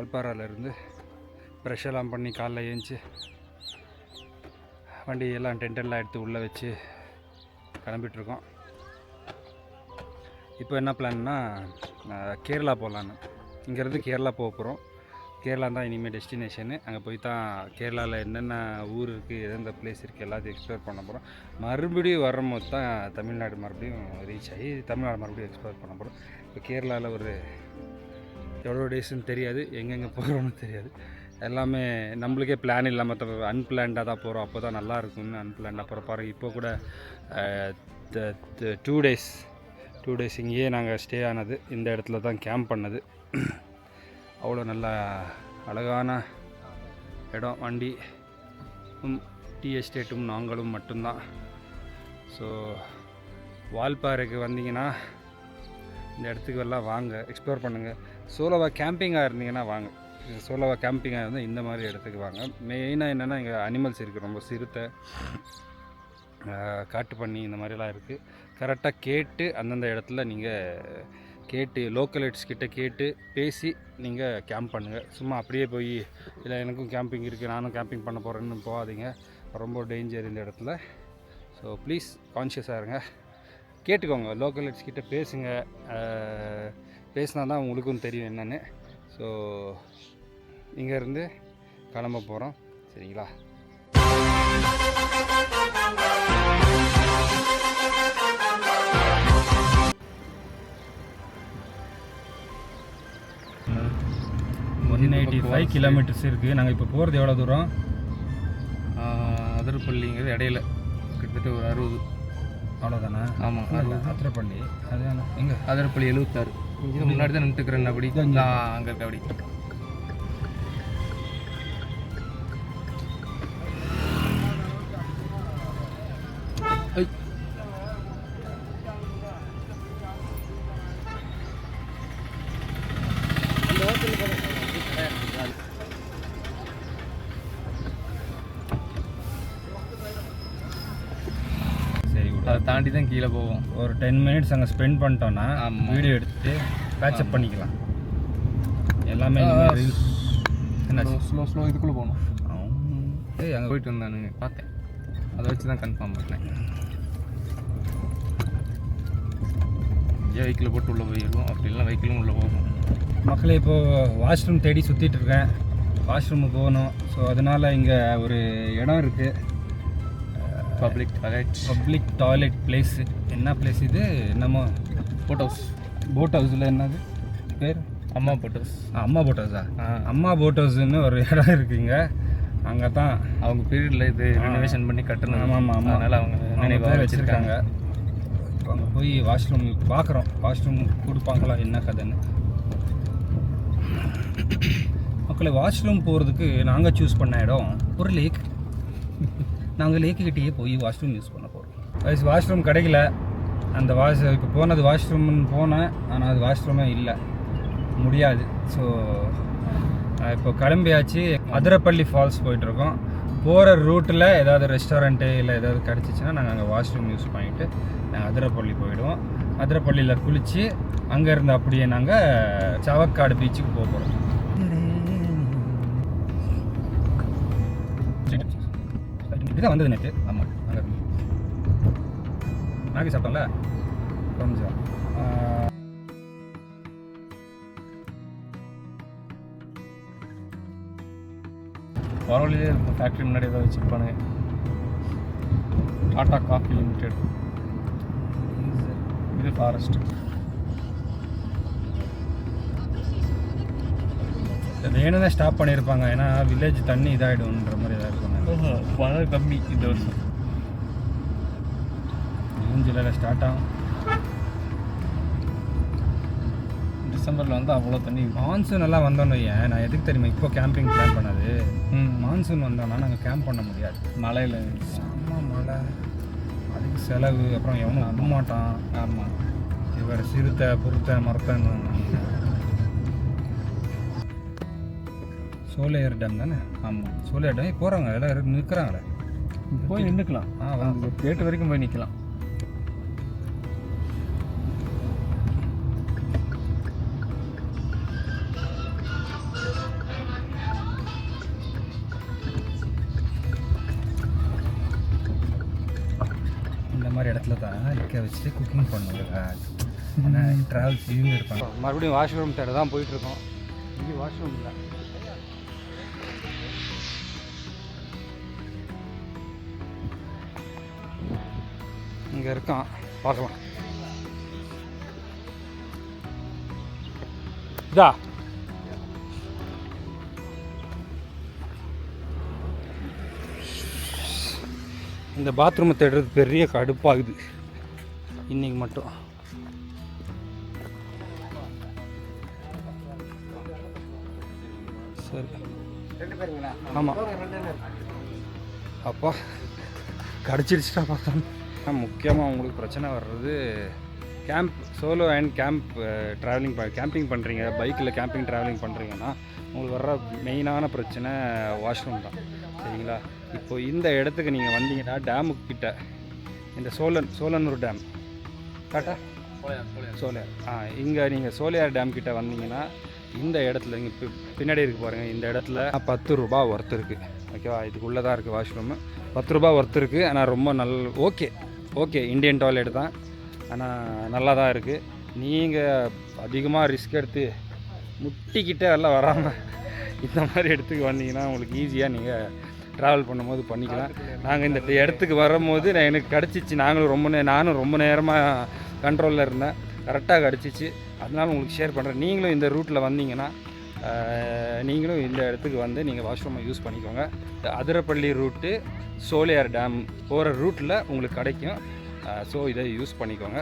வால்பாறையிலேருந்து brush எல்லாம் பண்ணி காலைல ஏஞ்சி வண்டி எல்லாம் டென்டெல்லாம் எடுத்து உள்ளே வச்சு கிளம்பிகிட்ருக்கோம். இப்போ என்ன பிளான்னா கேரளா போகலான்னு. இங்கேருந்து கேரளா போக போகிறோம். கேரளா தான் இனிமேல் டெஸ்டினேஷனு. அங்கே போய் தான் கேரளாவில் என்னென்ன ஊர் இருக்குது, எந்தெந்த பிளேஸ் இருக்குது எல்லாத்தையும் எக்ஸ்ப்ளோர் பண்ண போகிறோம். மறுபடியும் வரும்போது தான் தமிழ்நாடு மறுபடியும் ரீச் ஆகி தமிழ்நாடு மறுபடியும் எக்ஸ்ப்ளோர் பண்ண போகிறோம். இப்போ கேரளாவில் ஒரு எவ்வளோ டேஸ்ன்னு தெரியாது, எங்கெங்கே போகிறோன்னு தெரியாது. எல்லாமே நம்மளுக்கே பிளான் இல்லாமல் அன்பிளான்டாக தான் போகிறோம். அப்போ தான் நல்லாயிருக்கும்னு அன்பிளான்டாக போகிற பாருங்கள். இப்போ கூட 2 டேஸ் இங்கேயே நாங்கள் ஸ்டே ஆனது. இந்த இடத்துல தான் கேம்ப் பண்ணது. அவ்வளோ நல்ல அழகான இடம். வண்டி டீ எஸ்டேட்டும் நாங்களும் மட்டும்தான். ஸோ வால்பாறைக்கு வந்தீங்கன்னா இந்த இடத்துக்கு எல்லாம் வாங்க, எக்ஸ்ப்ளோர் பண்ணுங்கள். சோலோவாக கேம்பிங்காக இருந்தீங்கன்னா வாங்க. சோலோவாக கேம்பிங்காக இருந்தால் இந்த மாதிரி இடத்துக்கு வாங்க. மெயினாக என்னென்னா இங்கே அனிமல்ஸ் இருக்குது, ரொம்ப சிறுத்தை, காட்டு பன்னி இந்த மாதிரிலாம் இருக்குது. கரெக்டாக கேட்டு அந்தந்த இடத்துல நீங்கள் கேட்டு லோக்கலைட்ஸ் கிட்ட கேட்டு பேசி நீங்கள் கேம்ப் பண்ணுங்கள். சும்மா அப்படியே போய் இல்லை எனக்கும் கேம்பிங் இருக்குது நானும் கேம்பிங் பண்ண போகிறேன்னு போகாதீங்க. ரொம்ப டேஞ்சர் இந்த இடத்துல. ஸோ ப்ளீஸ் கான்ஷியஸாக இருங்க, கேட்டுக்கோங்க, லோக்கலைட்ஸ் கிட்ட பேசுங்க. பேசினா தான் உங்களுக்கும் தெரியும் என்னென்னு. ஸோ இங்கேருந்து கிளம்ப போகிறோம், சரிங்களா? ஒன் 85 கிலோமீட்டர்ஸ் இருக்குது. நாங்கள் இப்போ போகிறது எவ்வளோ தூரம்? அதிரப்பள்ளிங்கிறது இடையில கிட்டத்தட்ட ஒரு 60 அவ்வளோதானே? ஆமாம், அதிரப்பள்ளி. அதுதானே எங்கே? அதிரப்பள்ளி 76. முன்னாடி தான் நின்றுக்கிறேன். அப்படி அங்கே இருக்க அப்படி அதை தாண்டி தான் கீழே போவோம். ஒரு 10 மினிட்ஸ் அங்கே ஸ்பெண்ட் பண்ணிட்டோன்னா வீடியோ எடுத்துகிட்டு பேட்சப் பண்ணிக்கலாம். எல்லாமே என்ன ஸ்லோ இதுக்குள்ளே போகணும். அங்கே போயிட்டு வந்தானுங்க, பார்த்தேன். அதை வச்சு தான் கன்ஃபார்ம் பண்ணேன். வெஹிக்கிளை போட்டு உள்ளே போயிடுவோம், அப்படி இல்லைனா வெஹிக்கிளும் உள்ளே போகும். மக்களே இப்போது வாஷ்ரூம் தேடி சுற்றிட்டுருக்கேன். வாஷ்ரூமுக்கு போகணும். ஸோ அதனால் இங்கே ஒரு இடம் இருக்குது, பப்ளிக் டாய்லெட் பிளேஸு. என்ன பிளேஸ் இது? என்னமோ போட் ஹவுஸில் என்னது பேர்? அம்மா போட் ஹவுஸ். அம்மா போட் ஹவுஸா? அம்மா போட் ஹவுஸ்ன்னு ஒரு இடம் இருக்குங்க. அங்கே தான் அவங்க பீரியடில் இது ரெனோவேஷன் பண்ணி கட்டணும். ஆமாம், அதனால் அவங்க நினைவாக வச்சுருக்காங்க. இப்போ அங்கே போய் வாஷ்ரூம் பார்க்குறோம். வாஷ்ரூம் கொடுப்பாங்களா என்ன கதைன்னு. மக்களை வாஷ்ரூம் போகிறதுக்கு நாங்கள் சூஸ் பண்ண இடம் ஒரு லேக். நாங்கள் லேக்குக்கிட்டேயே போய் வாஷ்ரூம் யூஸ் பண்ண போகிறோம். வாஷ்ரூம் கிடைக்கல. அந்த இப்போ போனது வாஷ்ரூம்னு போனேன், ஆனால் அது வாஷ்ரூமே இல்லை, முடியாது. ஸோ இப்போ கிளம்பியாச்சு. அதிரப்பள்ளி ஃபால்ஸ் போயிட்டுருக்கோம். போகிற ரூட்டில் ஏதாவது ரெஸ்டாரண்ட்டு இல்லை ஏதாவது கிடச்சிச்சின்னா நாங்கள் அங்கே வாஷ்ரூம் யூஸ் பண்ணிவிட்டு நாங்கள் அதிரப்பள்ளி போயிடுவோம். அதிரப்பள்ளியில் குளித்து அங்கேருந்து அப்படியே நாங்கள் சவக்காடு பீச்சுக்கு போக போகிறோம். இதுதான் வந்தது நேற்று. ஆமாம், அங்கே மேகி சாப்பிட்டோம்ல கொஞ்சம். பரவாயில்லையே இருக்கும். ஃபேக்ட்ரி முன்னாடி ஏதாவது வச்சுருப்பானுங்க. Tata coffee limited. இது ஃபாரஸ்ட். வேணும் தான் ஸ்டாப் பண்ணியிருப்பாங்க. ஏன்னா வில்லேஜ் தண்ணி இதாகிடும்ன்ற மாதிரி ஏதாவது இருக்கும். மழை கம்மி இந்த வருஷம். ஜூன் ஜூலையில் ஸ்டார்ட் ஆகும். டிசம்பரில் வந்து அவ்வளோ தண்ணி. மான்சூன் எல்லாம் வந்தோன்னு வையேன். நான் எதுக்கு தெரியுமா இப்போ கேம்பிங் பிளான் பண்ணது? மான்சூன் வந்தோன்னா நாங்கள் கேம்ப் பண்ண முடியாது. மழையில் செம்ம மழை, அதுக்கு செலவு, அப்புறம் எவனும் விட மாட்டான். ஆமாம், இவர் சிறுத்தை பொறுத்த மரத்தன்னு. சோலையர் டேம் தானே? ஆமாம், சோலையர் டேம் போகிறாங்க, எல்லாம் நிற்கிறாங்களே. போய் நின்றுக்கலாம். வந்து கேட்டு வரைக்கும் போய் நிற்கலாம். இடத்துல தான் நிற்க வச்சுட்டு குக்கிங் பண்ணுவாங்க. ஏன்னா ட்ராவல்ஸ் இவங்க இருப்பாங்க. மறுபடியும் வாஷ்ரூம் தேட தான் போயிட்டுருக்கோம். இங்கே வாஷ்ரூம் இல்லை. இங்கே இருக்கான், பார்க்கலாம். இதா இந்த பாத்ரூமை தேடுறது பெரிய கடுப்பாகுது இன்னைக்கு மட்டும். சரி, ஆமாம். அப்பா கடிச்சிருச்சுட்டா பார்த்தோம். முக்கியமாக உங்களுக்கு பிரச்சனை வர்றது camp, solo and camp travelling camping பண்ணுறீங்க, பைக்கில் கேம்பிங் ட்ராவலிங் பண்ணுறீங்கன்னா உங்களுக்கு வர்ற மெயினான பிரச்சனை வாஷ்ரூம் தான். சரிங்களா? இப்போது இந்த இடத்துக்கு நீங்கள் வந்தீங்கன்னா டேமுக்கு கிட்ட இந்த சோழனூர் டேம் கரெக்டா? சோலையார். இங்கே நீங்கள் சோலையார் டேம் கிட்ட வந்தீங்கன்னா இந்த இடத்துல இங்கே பின்னாடி இருக்குது பாருங்கள், இந்த இடத்துல 10 ரூபா ஒர்த் இருக்குது. ஓகேவா? இதுக்குள்ளே தான் இருக்குது வாஷ்ரூமு. 10 ரூபா ஒர்த் இருக்குது. ஆனால் ரொம்ப ஓகே இந்தியன் டாய்லெட் தான், ஆனால் நல்லா தான் இருக்குது. நீங்கள் அதிகமாக ரிஸ்க் எடுத்து முட்டிக்கிட்டே எல்லாம் வராமல் இந்த மாதிரி இடத்துக்கு வந்தீங்கன்னா உங்களுக்கு ஈஸியாக நீங்கள் ட்ராவல் பண்ணும்போது பண்ணிக்கலாம். நாங்கள் இந்த இடத்துக்கு வரும்போது எனக்கு கிடச்சிச்சு. நானும் ரொம்ப நேரமாக கண்ட்ரோலில் இருந்தேன், கரெக்டாக கிடச்சிச்சு. அதனால உங்களுக்கு ஷேர் பண்ணுறேன். நீங்களும் இந்த ரூட்டில் வந்தீங்கன்னா நீங்களும் இந்த இடத்துக்கு வந்து நீங்கள் வாஷ்ரூமை யூஸ் பண்ணிக்கோங்க. அதிரப்பள்ளி ரூட்டு சோலையார் டேம் போகிற ரூட்டில் உங்களுக்கு கிடைக்கும். ஸோ இதை யூஸ் பண்ணிக்கோங்க.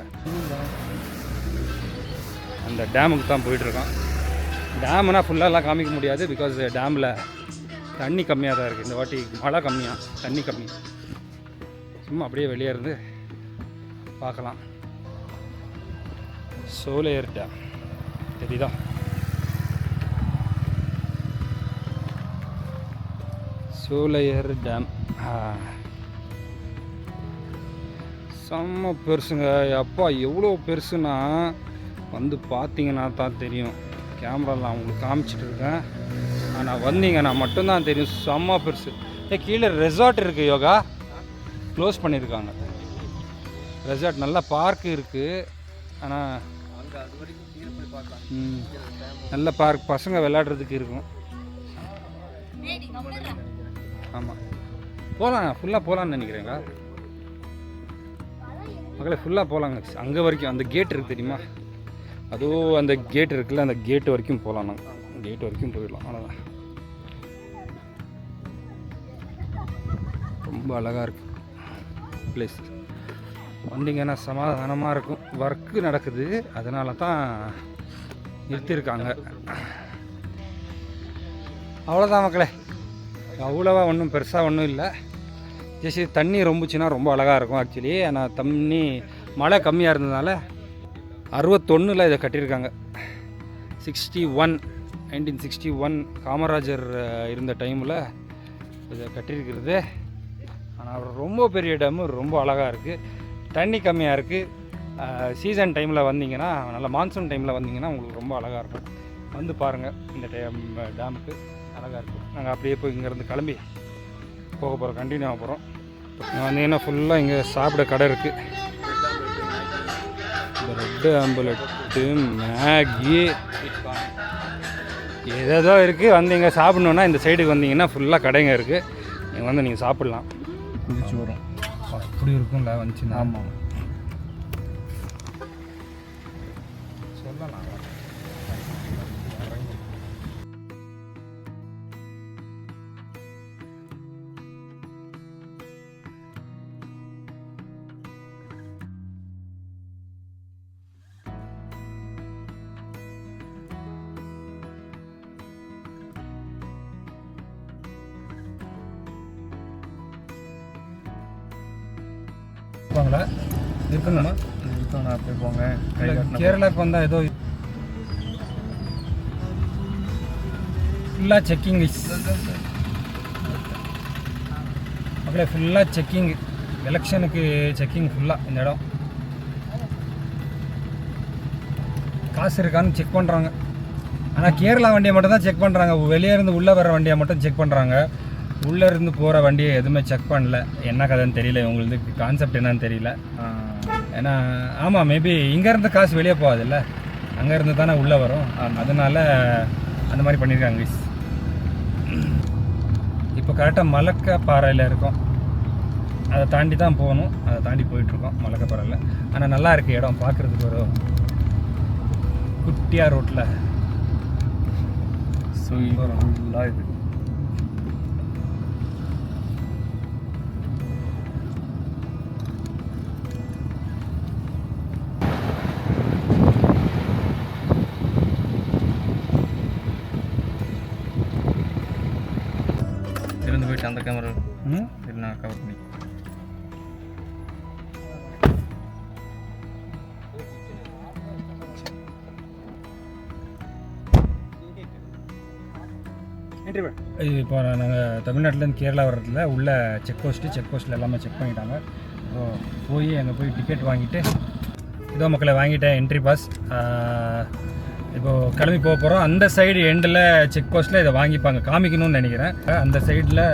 அந்த டேமுக்கு தான் போயிட்டுருக்கோம். டேமுனா ஃபுல்லாலாம் காமிக்க முடியாது, பிகாஸ் டேமில் தண்ணி கம்மியாக தான் இருக்குது. இந்த வாட்டி மழை கம்மியாக, தண்ணி கம்மி. சும்மா அப்படியே வெளியே இருந்து பார்க்கலாம். சோலையார் டேம் தெரியுதா? சோலையார் டேம் செம்ம பெருசுங்க. அப்பா எவ்வளோ பெருசுன்னா வந்து பார்த்தீங்கன்னா தான் தெரியும். கேமராவில் உங்களுக்கு காமிச்சிட்டு இருக்கேன், ஆனால் வந்தீங்கன்னா மட்டும்தான் தெரியும். செம்ம பெருசு. கீழே ரெசார்ட் இருக்குது, யோகா க்ளோஸ் பண்ணியிருக்காங்க. ரெசார்ட் நல்ல பார்க் இருக்குது, ஆனால் நல்ல பார்க், பசங்க விளையாடுறதுக்கு இருக்கும். ஆமாம், போகலாம், ஃபுல்லாக போகலான்னு நினைக்கிறேங்க மக்களே. ஃபுல்லாக போகலாங்க. அங்கே வரைக்கும் அந்த கேட் இருக்குது தெரியுமா? அதுவும் அந்த கேட் இருக்குல்ல, அந்த கேட்டு வரைக்கும் போகலாம். நாங்கள் கேட் வரைக்கும் போயிடலாம். அவ்வளோதான். ரொம்ப அழகாக இருக்குது பிளேஸ். வந்தீங்கன்னா சமாதானமாக இருக்கும். ஒர்க்கு நடக்குது, அதனால தான் நிறுத்தியிருக்காங்க. அவ்வளோதான் மக்களே. அவ்வளோவா ஒன்றும் பெருசாக ஒன்றும் இல்லை. ஜெஸ்ட் தண்ணி ரொம்பச்சுன்னா ரொம்ப அழகாக இருக்கும் ஆக்சுவலி. ஆனால் தண்ணி மழை கம்மியாக இருந்ததுனால 61 இதை கட்டியிருக்காங்க. 1961 காமராஜர் இருந்த டைமில் இதை கட்டியிருக்கிறது. ஆனால் ரொம்ப பெரிய டேமு, ரொம்ப அழகாக இருக்குது. தண்ணி கம்மியாக இருக்குது. சீசன் டைமில் வந்தீங்கன்னா, நல்லா மான்சூன் டைமில் வந்தீங்கன்னா உங்களுக்கு ரொம்ப அழகாக இருக்கும். வந்து பாருங்கள், இந்த டேமுக்கு அழகாக இருக்கும். நாங்கள் அப்படியே போய் இங்கேருந்து கிளம்பி போக போகிறோம், கண்டினியூ ஆக போகிறோம். வந்தீங்கன்னா ஃபுல்லாக இங்கே சாப்பிட கடை இருக்குது. பிரெட்டு, ஆம்பலெட்டு, மேகி ஏதேதோ இருக்குது. வந்தீங்க சாப்பிட்ணுன்னா இந்த சைடுக்கு வந்தீங்கன்னா ஃபுல்லாக கடைங்க இருக்குது. நீங்கள் வந்து நீங்கள் சாப்பிட்லாம். குதிச்சு வரும் அப்படி இருக்கும்ல வந்துச்சுன்னா. ஆமாம், சொல்லலாம். இருக்கணுமா? இருக்கணும். அப்படி போங்க. கேரளாவுக்கு வந்தால் ஏதோ ஃபுல்லாக செக்கிங் மக்களே, ஃபுல்லாக செக்கிங். எலெக்ஷனுக்கு செக்கிங் ஃபுல்லாக இந்த இடம். காசு இருக்கான்னு செக் பண்ணுறாங்க. ஆனால் கேரளா வண்டியை மட்டும் தான் செக் பண்ணுறாங்க. வெளியே இருந்து உள்ளே வர வண்டியை மட்டும் செக் பண்ணுறாங்க. உள்ளே இருந்து போகிற வண்டியை எதுவுமே செக் பண்ணல. என்ன கதைன்னு தெரியல, உங்களுக்கு கான்செப்ட் என்னன்னு தெரியல. ஏன்னா ஆமாம், மேபி இங்கேருந்து காசு வெளியே போகாதுல்ல, அங்கேருந்து தானே உள்ளே வரும். அதனால அந்த மாதிரி பண்ணியிருக்காங்க கைஸ். இப்போ கரெக்டாக மலக்கப்பாறையில் இருக்கோம். அதை தாண்டி தான் போகணும். அதை தாண்டி போயிட்டுருக்கோம் மலக்கப்பாறையில். ஆனால் நல்லா இருக்குது இடம் பார்க்குறதுக்கு. ஒரு குட்டியாக ரோட்டில் ஃபுல்லாக இது இருந்து போயிட்டு அந்த கேமரா இல்லை கவர் பண்ணி இப்போ நாங்கள் தமிழ்நாட்டிலேருந்து கேரளா வர்றதுல உள்ள செக் போஸ்ட்டில் எல்லாமே செக் பண்ணிட்டாங்க. ஸோ போய் அங்கே போய் டிக்கெட் வாங்கிட்டு இதோ மக்களை வாங்கிட்டேன், என்ட்ரி பாஸ். இப்போது கிளம்பி போக போகிறோம். அந்த சைடு எண்டில் செக் போஸ்ட்டில் இதை வாங்கிப்பாங்க, காமிக்கணும்னு நினைக்கிறேன். அந்த சைடில்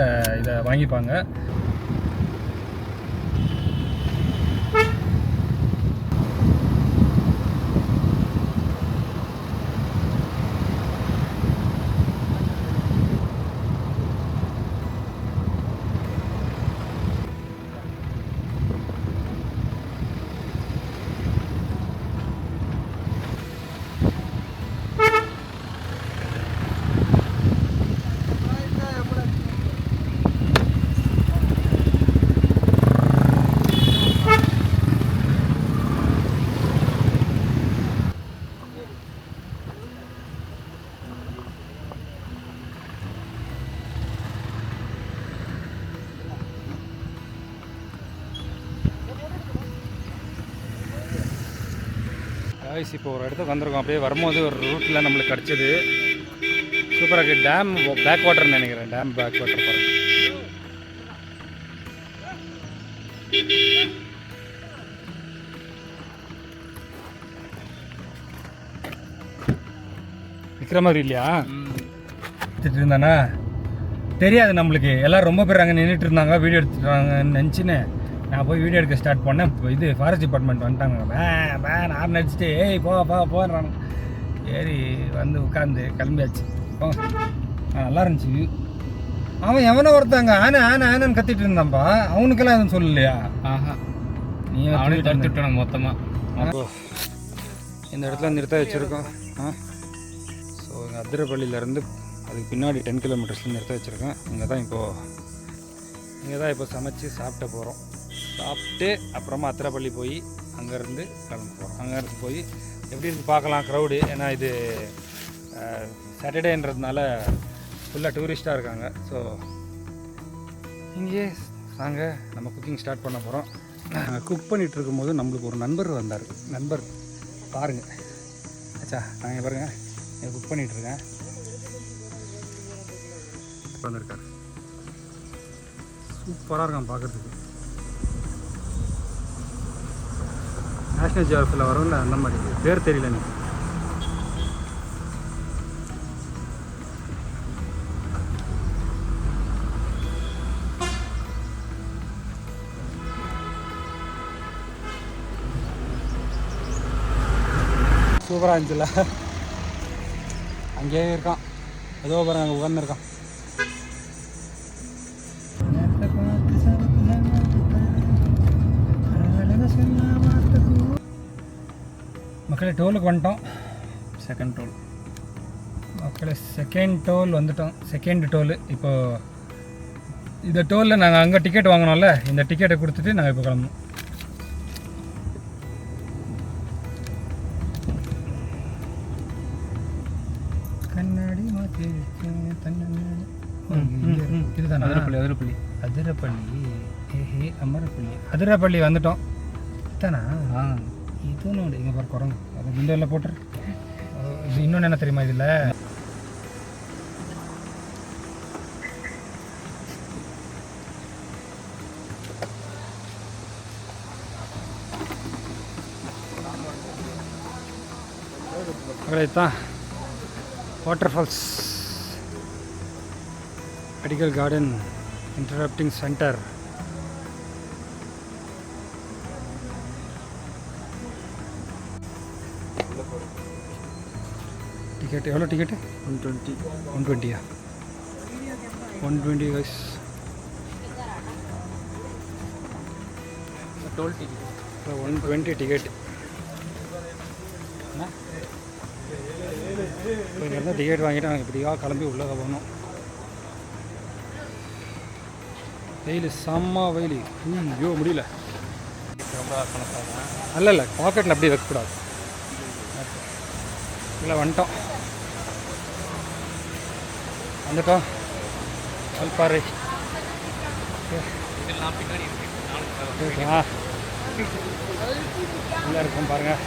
இதை வாங்கிப்பாங்க. இப்போ ஒரு இடத்துக்கு வந்திருக்கோம். அப்படியே வரும்போது ஒரு ரூட்டில் நம்மளுக்கு கிடச்சிது. சூப்பராக இருக்குது. டேம் பேக் வாட்டர்னு நினைக்கிறேன். டேம் பேக் வாட்டர் பாருங்க. விற்கிற மாதிரி இல்லையா? எடுத்துகிட்டு இருந்தானா தெரியாது நம்மளுக்கு. எல்லோரும் ரொம்ப பேர் அங்கே நின்றுட்டு இருந்தாங்க, வீடியோ எடுத்துட்டாங்கன்னு நினச்சின்னு நான் போய் வீடியோ எடுக்க ஸ்டார்ட் பண்ணேன். இப்போ இது ஃபாரஸ்ட் டிபார்ட்மெண்ட் வந்துட்டாங்க. வேன் ஆறு நடிச்சிட்டு ஏய் போன்றாங்க. ஏறி வந்து உட்காந்து கிளம்பியாச்சு. நல்லா இருந்துச்சு வியூ. அவன் எவனோ ஒருத்தாங்க ஆனான்னு கத்திட்டு இருந்தான்ப்பா. அவனுக்கெல்லாம் எதுவும் சொல்லலையா? நீ அவனே தடுத்துட்டான் மொத்தமாக. இந்த இடத்துல நிறுத்த வச்சுருக்கோம். ஸோ இங்கே அதிரப்பள்ளியிலேருந்து அதுக்கு பின்னாடி 10 கிலோமீட்டர்ஸில் நிறுத்த வச்சுருக்கேன். இங்கே தான் இப்போ சமைச்சு சாப்பிட்ட போகிறோம். சாப்பிட்டு அப்புறமா அத்திரப்பள்ளி போய் அங்கேருந்து கிளம்ப போகிறோம். அங்கேருந்து போய் எப்படி இருக்கு பார்க்கலாம் க்ரௌடு. ஏன்னா இது சாட்டர்டேன்றதுனால ஃபுல்லாக டூரிஸ்ட்டாக இருக்காங்க. ஸோ இங்கேயே நாங்கள் நம்ம குக்கிங் ஸ்டார்ட் பண்ண போகிறோம். குக் பண்ணிகிட்டு இருக்கும்போது நம்மளுக்கு ஒரு நண்பர் வந்தார். நண்பர் பாருங்கள் ஆச்சா, நாங்கள் பாருங்கள் குக் பண்ணிகிட்ருக்கேன். வந்திருக்காரு. சூப்பராக இருக்கான் பார்க்குறதுக்கு. நேஷ்னல் ஜியோகிராஃபியில் வரும்ல அந்த மாதிரி. பேர் தெரியல எனக்கு. சூப்பராக இருந்துச்சுல்ல. அங்கேயே இருக்கான். ஏதோ பாருங்க அங்கே உட்காந்துருக்கான். மக்களே டோலுக்கு வந்துட்டோம். செகண்ட் டோல் மக்களே, செகண்ட் டோல் வந்துட்டோம். செகண்ட் டோலு. இப்போது இந்த டோலில் நாங்கள் அங்கே டிக்கெட் வாங்கினோம்ல, இந்த டிக்கெட்டை கொடுத்துட்டு நாங்கள் இப்போ கிளம்பணும். கண்ணாடி மாற்றி இதுதான் அதிரப்பள்ளி. அதிரப்பள்ளி வந்துட்டோம். தானா இது ஒன்று இங்கே பாரு குரங்கு. அது விண்டோவில் போட்டுரு. இது இன்னொன்று என்ன தெரியுமா இதில்? தான் water falls, medical garden. Interrupting centre. Ticket எவ்வளோ டிக்கெட்டு? 120. 120யா? 120 guys. Toll ticket. 120 டிக்கெட். இப்போ இங்கேருந்து டிக்கெட் வாங்கிட்டு நாங்கள் இப்படியாக கிளம்பி உள்ளே போகணும். வெயில் செம்ம வெயில். ஐயோ முடியல. அல்ல இல்லை பாக்கெட்டில் அப்படியே வைக்கக்கூடாது. இல்லை வந்துட்டோம் வால்பாறை. நல்லா இருக்கும் பாருங்கள்.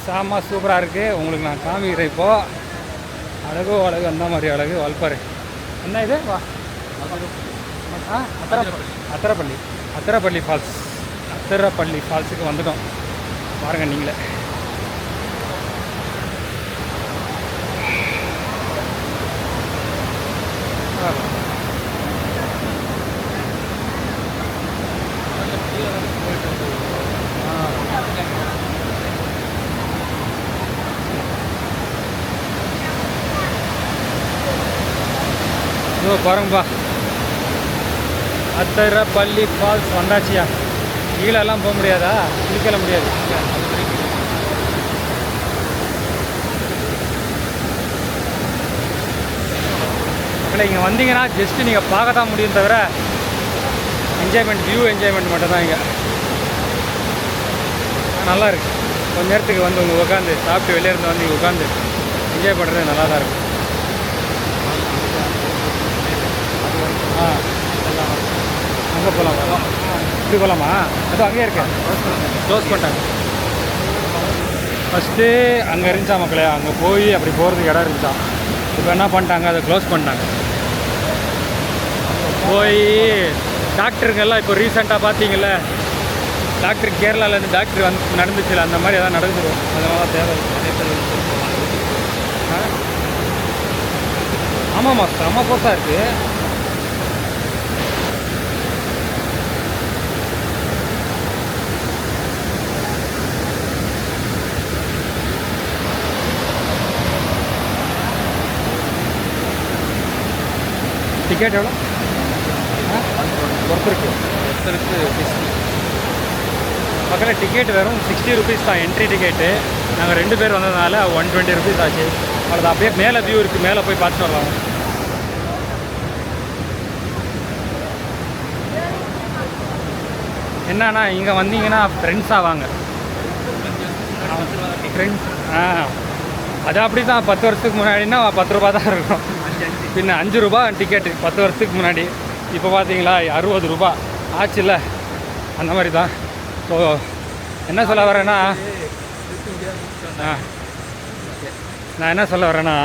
செம்ம சூப்பராக இருக்குது. உங்களுக்கு நான் காமிக்கிறேன் இப்போது. அழகோ அழகு, அந்த மாதிரி அழகு வால்பாறை. என்ன இது? வா அத்திரப்பள்ளி ஃபால்ஸ். அத்திரப்பள்ளி ஃபால்ஸுக்கு வந்துட்டோம் பாருங்கள் நீங்களே. பாருங்கப்பா, அத்திரப்பள்ளி ஃபால்ஸ் வந்தாச்சியா. கீழெல்லாம் போக முடியாதா? குளிக்கல முடியாது. இல்லை இங்கே வந்தீங்கன்னா ஜஸ்ட்டு நீங்கள் பார்க்க தான் முடியும் தவிர என்ஜாய்மெண்ட், வியூ என்ஜாய்மெண்ட் மட்டும் தான் இங்கே. நல்லா இருக்குது. கொஞ்ச நேரத்துக்கு வந்து உங்கள் உட்காந்து சாப்பிட்டு வெளியே இருந்து வந்து இங்கே உட்காந்து என்ஜாய் பண்ணுறது நல்லா தான் இருக்கும். அங்கே போகலாமா? இப்படி போகலாமா? அதுவும் அங்கேயே இருக்கேன். க்ளோஸ் பண்ணிட்டாங்க. ஃபஸ்ட்டு அங்கே இருந்துச்சா மக்களே, அங்கே போய் அப்படி போகிறதுக்கு இடம் இருந்துச்சா. இப்போ என்ன பண்ணிட்டாங்க, அதை க்ளோஸ் பண்ணிட்டாங்க. போய் டாக்டருங்கெல்லாம் இப்போ ரீசெண்டாக பார்த்தீங்கல்ல, டாக்டர் கேரளாவிலேருந்து டாக்டர் வந்து நடந்துச்சுல, அந்த மாதிரி எதாவது நடந்துடும். அதனால தேவை. ஆமாம்மா, செம்ம போஸாக இருக்குது. டிக்கெட் எவ்வளோ? ஒருத்தருக்கு பக்கத்தில் டிக்கெட் வெறும் 60 ருபீஸ் தான் என்ட்ரி டிக்கெட்டு. நாங்கள் 2 பேர் வந்ததுனால 120 ருபீஸ் ஆச்சு. அவ்வளோதான். அப்படியே மேலே வியூ இருக்குது, மேலே போய் பார்த்துட்டு வரலாம். என்னன்னா இங்கே வந்தீங்கன்னா ஃப்ரெண்ட்ஸாக வாங்க. ஃப்ரெண்ட்ஸ் அது அப்படி தான். 10 வருஷத்துக்கு முன்னாடினா 10 ரூபா தான் இருக்கும். பின்ன 5 ரூபா டிக்கெட்டு 10 வருஷத்துக்கு முன்னாடி. இப்போ பார்த்தீங்களா 60 ரூபா ஆச்சுல்ல, அந்த மாதிரி தான். ஸோ என்ன சொல்ல வரேன்னா, நான் என்ன சொல்ல வரேன்னா,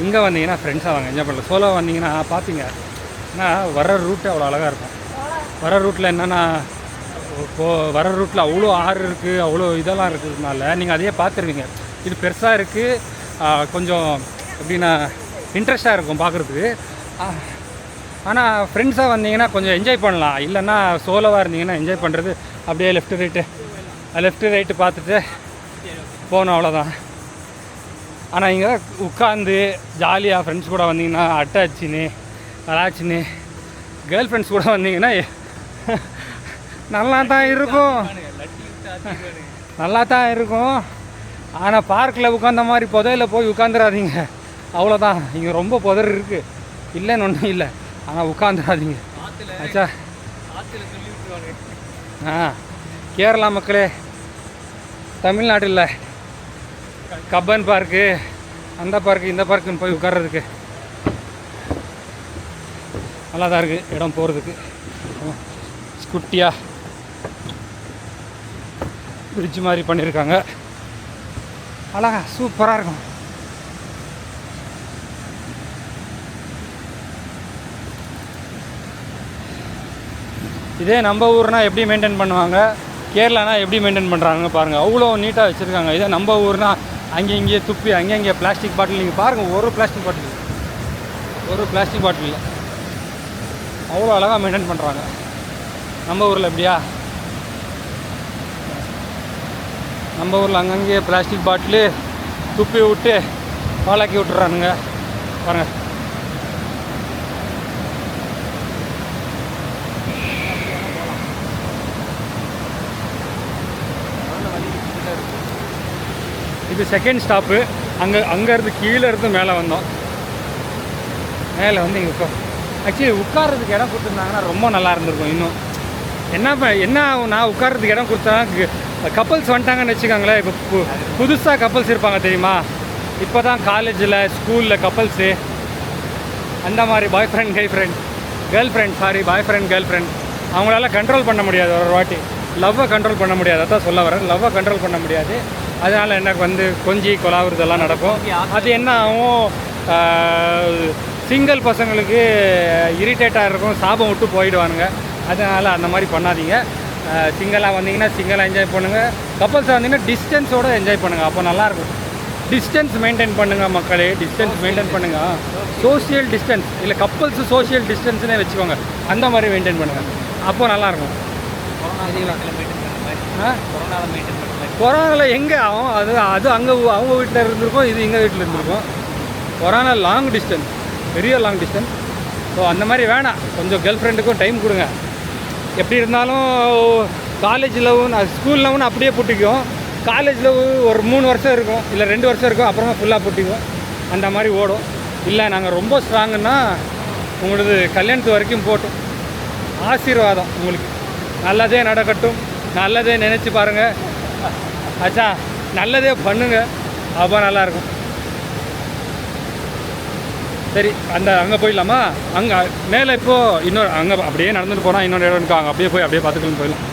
இங்கே வந்தீங்கன்னா ஃப்ரெண்ட்ஸாக வாங்க, என்ஜாய் பண்ணல. சோலோ வந்தீங்கன்னா பார்ப்பீங்க. ஏன்னா வர ரூட்டு அவ்வளோ அழகாக இருக்கும். வர ரூட்டில் என்னென்னா, வர ரூட்டில் அவ்வளோ ஆறு இருக்குது, அவ்வளோ இதெல்லாம் இருக்கிறதுனால நீங்கள் அதையே பார்த்துருவீங்க. இது பெருசாக இருக்குது, கொஞ்சம் எப்படின்னா இன்ட்ரெஸ்ட்டாக இருக்கும் பார்க்குறதுக்கு. ஆனால் ஃப்ரெண்ட்ஸாக வந்தீங்கன்னா கொஞ்சம் என்ஜாய் பண்ணலாம். இல்லைன்னா சோலோவாக இருந்தீங்கன்னா என்ஜாய் பண்ணுறது அப்படியே லெஃப்ட்டு ரைட்டு பார்த்துட்டு போகணும், அவ்வளோதான். ஆனால் இங்கே உட்காந்து ஜாலியாக ஃப்ரெண்ட்ஸ் கூட வந்தீங்கன்னா அட்டாச்சின்னு கலாச்சின்னு கேர்ள் ஃப்ரெண்ட்ஸ் கூட வந்தீங்கன்னா நல்லா தான் இருக்கும். ஆனால் பார்க்கில் உட்காந்த மாதிரி புதையில போய் உட்காந்துடாதீங்க, அவ்வளோதான். இங்கே ரொம்ப புதர் இருக்குது, இல்லைன்னு ஒன்றும் இல்லை. ஆனால் உட்காந்துடாதீங்க ஆச்சா. கேரளா மக்களே, தமிழ்நாட்டில் கப்பன் பார்க்கு, அந்த பார்க்கு, இந்த பார்க்குன்னு போய் உட்கார்றதுக்கு நல்லா தான் இருக்குது இடம் போகிறதுக்கு. குட்டியாக பிரிட்ஜ் மாதிரி பண்ணியிருக்காங்க, அழகா சூப்பராக இருக்கும். இதே நம்ம ஊர்னால் எப்படி மெயின்டைன் பண்ணுவாங்க, கேரளானா எப்படி மெயின்டைன் பண்ணுறாங்க பாருங்கள். அவ்வளோ நீட்டாக வச்சுருக்காங்க. இதே நம்ம ஊர்னால் அங்கே இங்கேயே துப்பி அங்கே பிளாஸ்டிக் பாட்டில் நீங்கள் பாருங்கள், ஒரு பிளாஸ்டிக் பாட்டில் இல்லை, அவ்வளோ அழகாக மெயின்டைன் பண்ணுறாங்க. நம்ம ஊரில் எப்படியா? நம்ம ஊரில் அங்கங்கே பிளாஸ்டிக் பாட்டிலு துப்பி விட்டு பாலாக்கி விட்டுறானுங்க பாருங்கள். இது செகண்ட் ஸ்டாப்பு. அங்கேருந்து கீழே இருந்து மேலே வந்தோம். மேலே வந்து இங்கே ஆக்சுவலி உட்கார்றதுக்கு இடம் கொடுத்துருந்தாங்கன்னா ரொம்ப நல்லா இருந்திருக்கும். இன்னும் என்ன நான் உட்கார்றதுக்கு இடம் கொடுத்தா கப்பல்ஸ் வந்துட்டாங்கன்னு வச்சுக்கோங்களேன். இப்போ புதுசாக கப்பல்ஸ் இருப்பாங்க தெரியுமா? இப்போ தான் காலேஜில் ஸ்கூலில் கப்பல்ஸு அந்த மாதிரி பாய் ஃப்ரெண்ட் கேர்ள் ஃப்ரெண்ட் அவங்களால கண்ட்ரோல் பண்ண முடியாது. ஒரு வாட்டி லவ்வை கண்ட்ரோல் பண்ண முடியாது. அதான் சொல்ல வரேன், லவ்வை கண்ட்ரோல் பண்ண முடியாது. அதனால் எனக்கு வந்து கொஞ்சி கொலாவுறதெல்லாம் நடக்கும். அது என்ன ஆகும், சிங்கிள் பசங்களுக்கு இரிட்டேட்டாக இருக்கும், சாபம் விட்டு போயிடுவானுங்க. அதனால் அந்த மாதிரி பண்ணாதீங்க. சிங்கிளாக வந்தீங்கன்னா சிங்கிளாக என்ஜாய் பண்ணுங்கள். கப்பல்ஸாக வந்தீங்கன்னா டிஸ்டன்ஸோடு என்ஜாய் பண்ணுங்கள். அப்போ நல்லாயிருக்கும். டிஸ்டன்ஸ் மெயின்டைன் பண்ணுங்கள் மக்களே, டிஸ்டன்ஸ் மெயின்டைன் பண்ணுங்கள். சோஷியல் டிஸ்டன்ஸ் இல்லை, கப்பல்ஸு சோஷியல் டிஸ்டன்ஸ்னே வச்சுக்கோங்க. அந்த மாதிரி மெயின்டைன் பண்ணுங்கள், அப்போது நல்லாயிருக்கும். கொரோனாவில் எங்கே ஆகும்? அது அங்கே அவங்க வீட்டில் இருந்திருக்கும், இது எங்கள் வீட்டில் இருந்திருக்கும். கொரோனா லாங் டிஸ்டன்ஸ், பெரிய லாங் டிஸ்டன்ஸ். ஸோ அந்த மாதிரி வேணாம். கொஞ்சம் கேர்ள் ஃப்ரெண்டுக்கும் டைம் கொடுங்க. எப்படி இருந்தாலும் காலேஜ் லவ்னு ஸ்கூல் லவ்னு அப்படியே புட்டிக்கும். காலேஜ் லவ் ஒரு 3 வருஷம் இருக்கும், இல்லை 2 வருஷம் இருக்கும், அப்புறமா ஃபுல்லாக புட்டிக்கும். அந்த மாதிரி ஓடும். இல்லை நாங்கள் ரொம்ப ஸ்ட்ராங்குன்னா உங்களது கல்யாணத்து வரைக்கும் போட்டும். ஆசீர்வாதம் உங்களுக்கு. நல்லதே நடக்கட்டும், நல்லதே நினச்சி பாருங்கள் ஆச்சா, நல்லதே பண்ணுங்கள், அப்போ நல்லாயிருக்கும். சரி, அங்கே போயிடலாமா? அங்கே மேலே இப்போது இன்னொரு அங்கே அப்படியே நடந்துட்டு போனால் இன்னொரு இடம் இருக்கும். அங்கே அப்படியே பார்த்துக்கலாம் போயிடலாம்.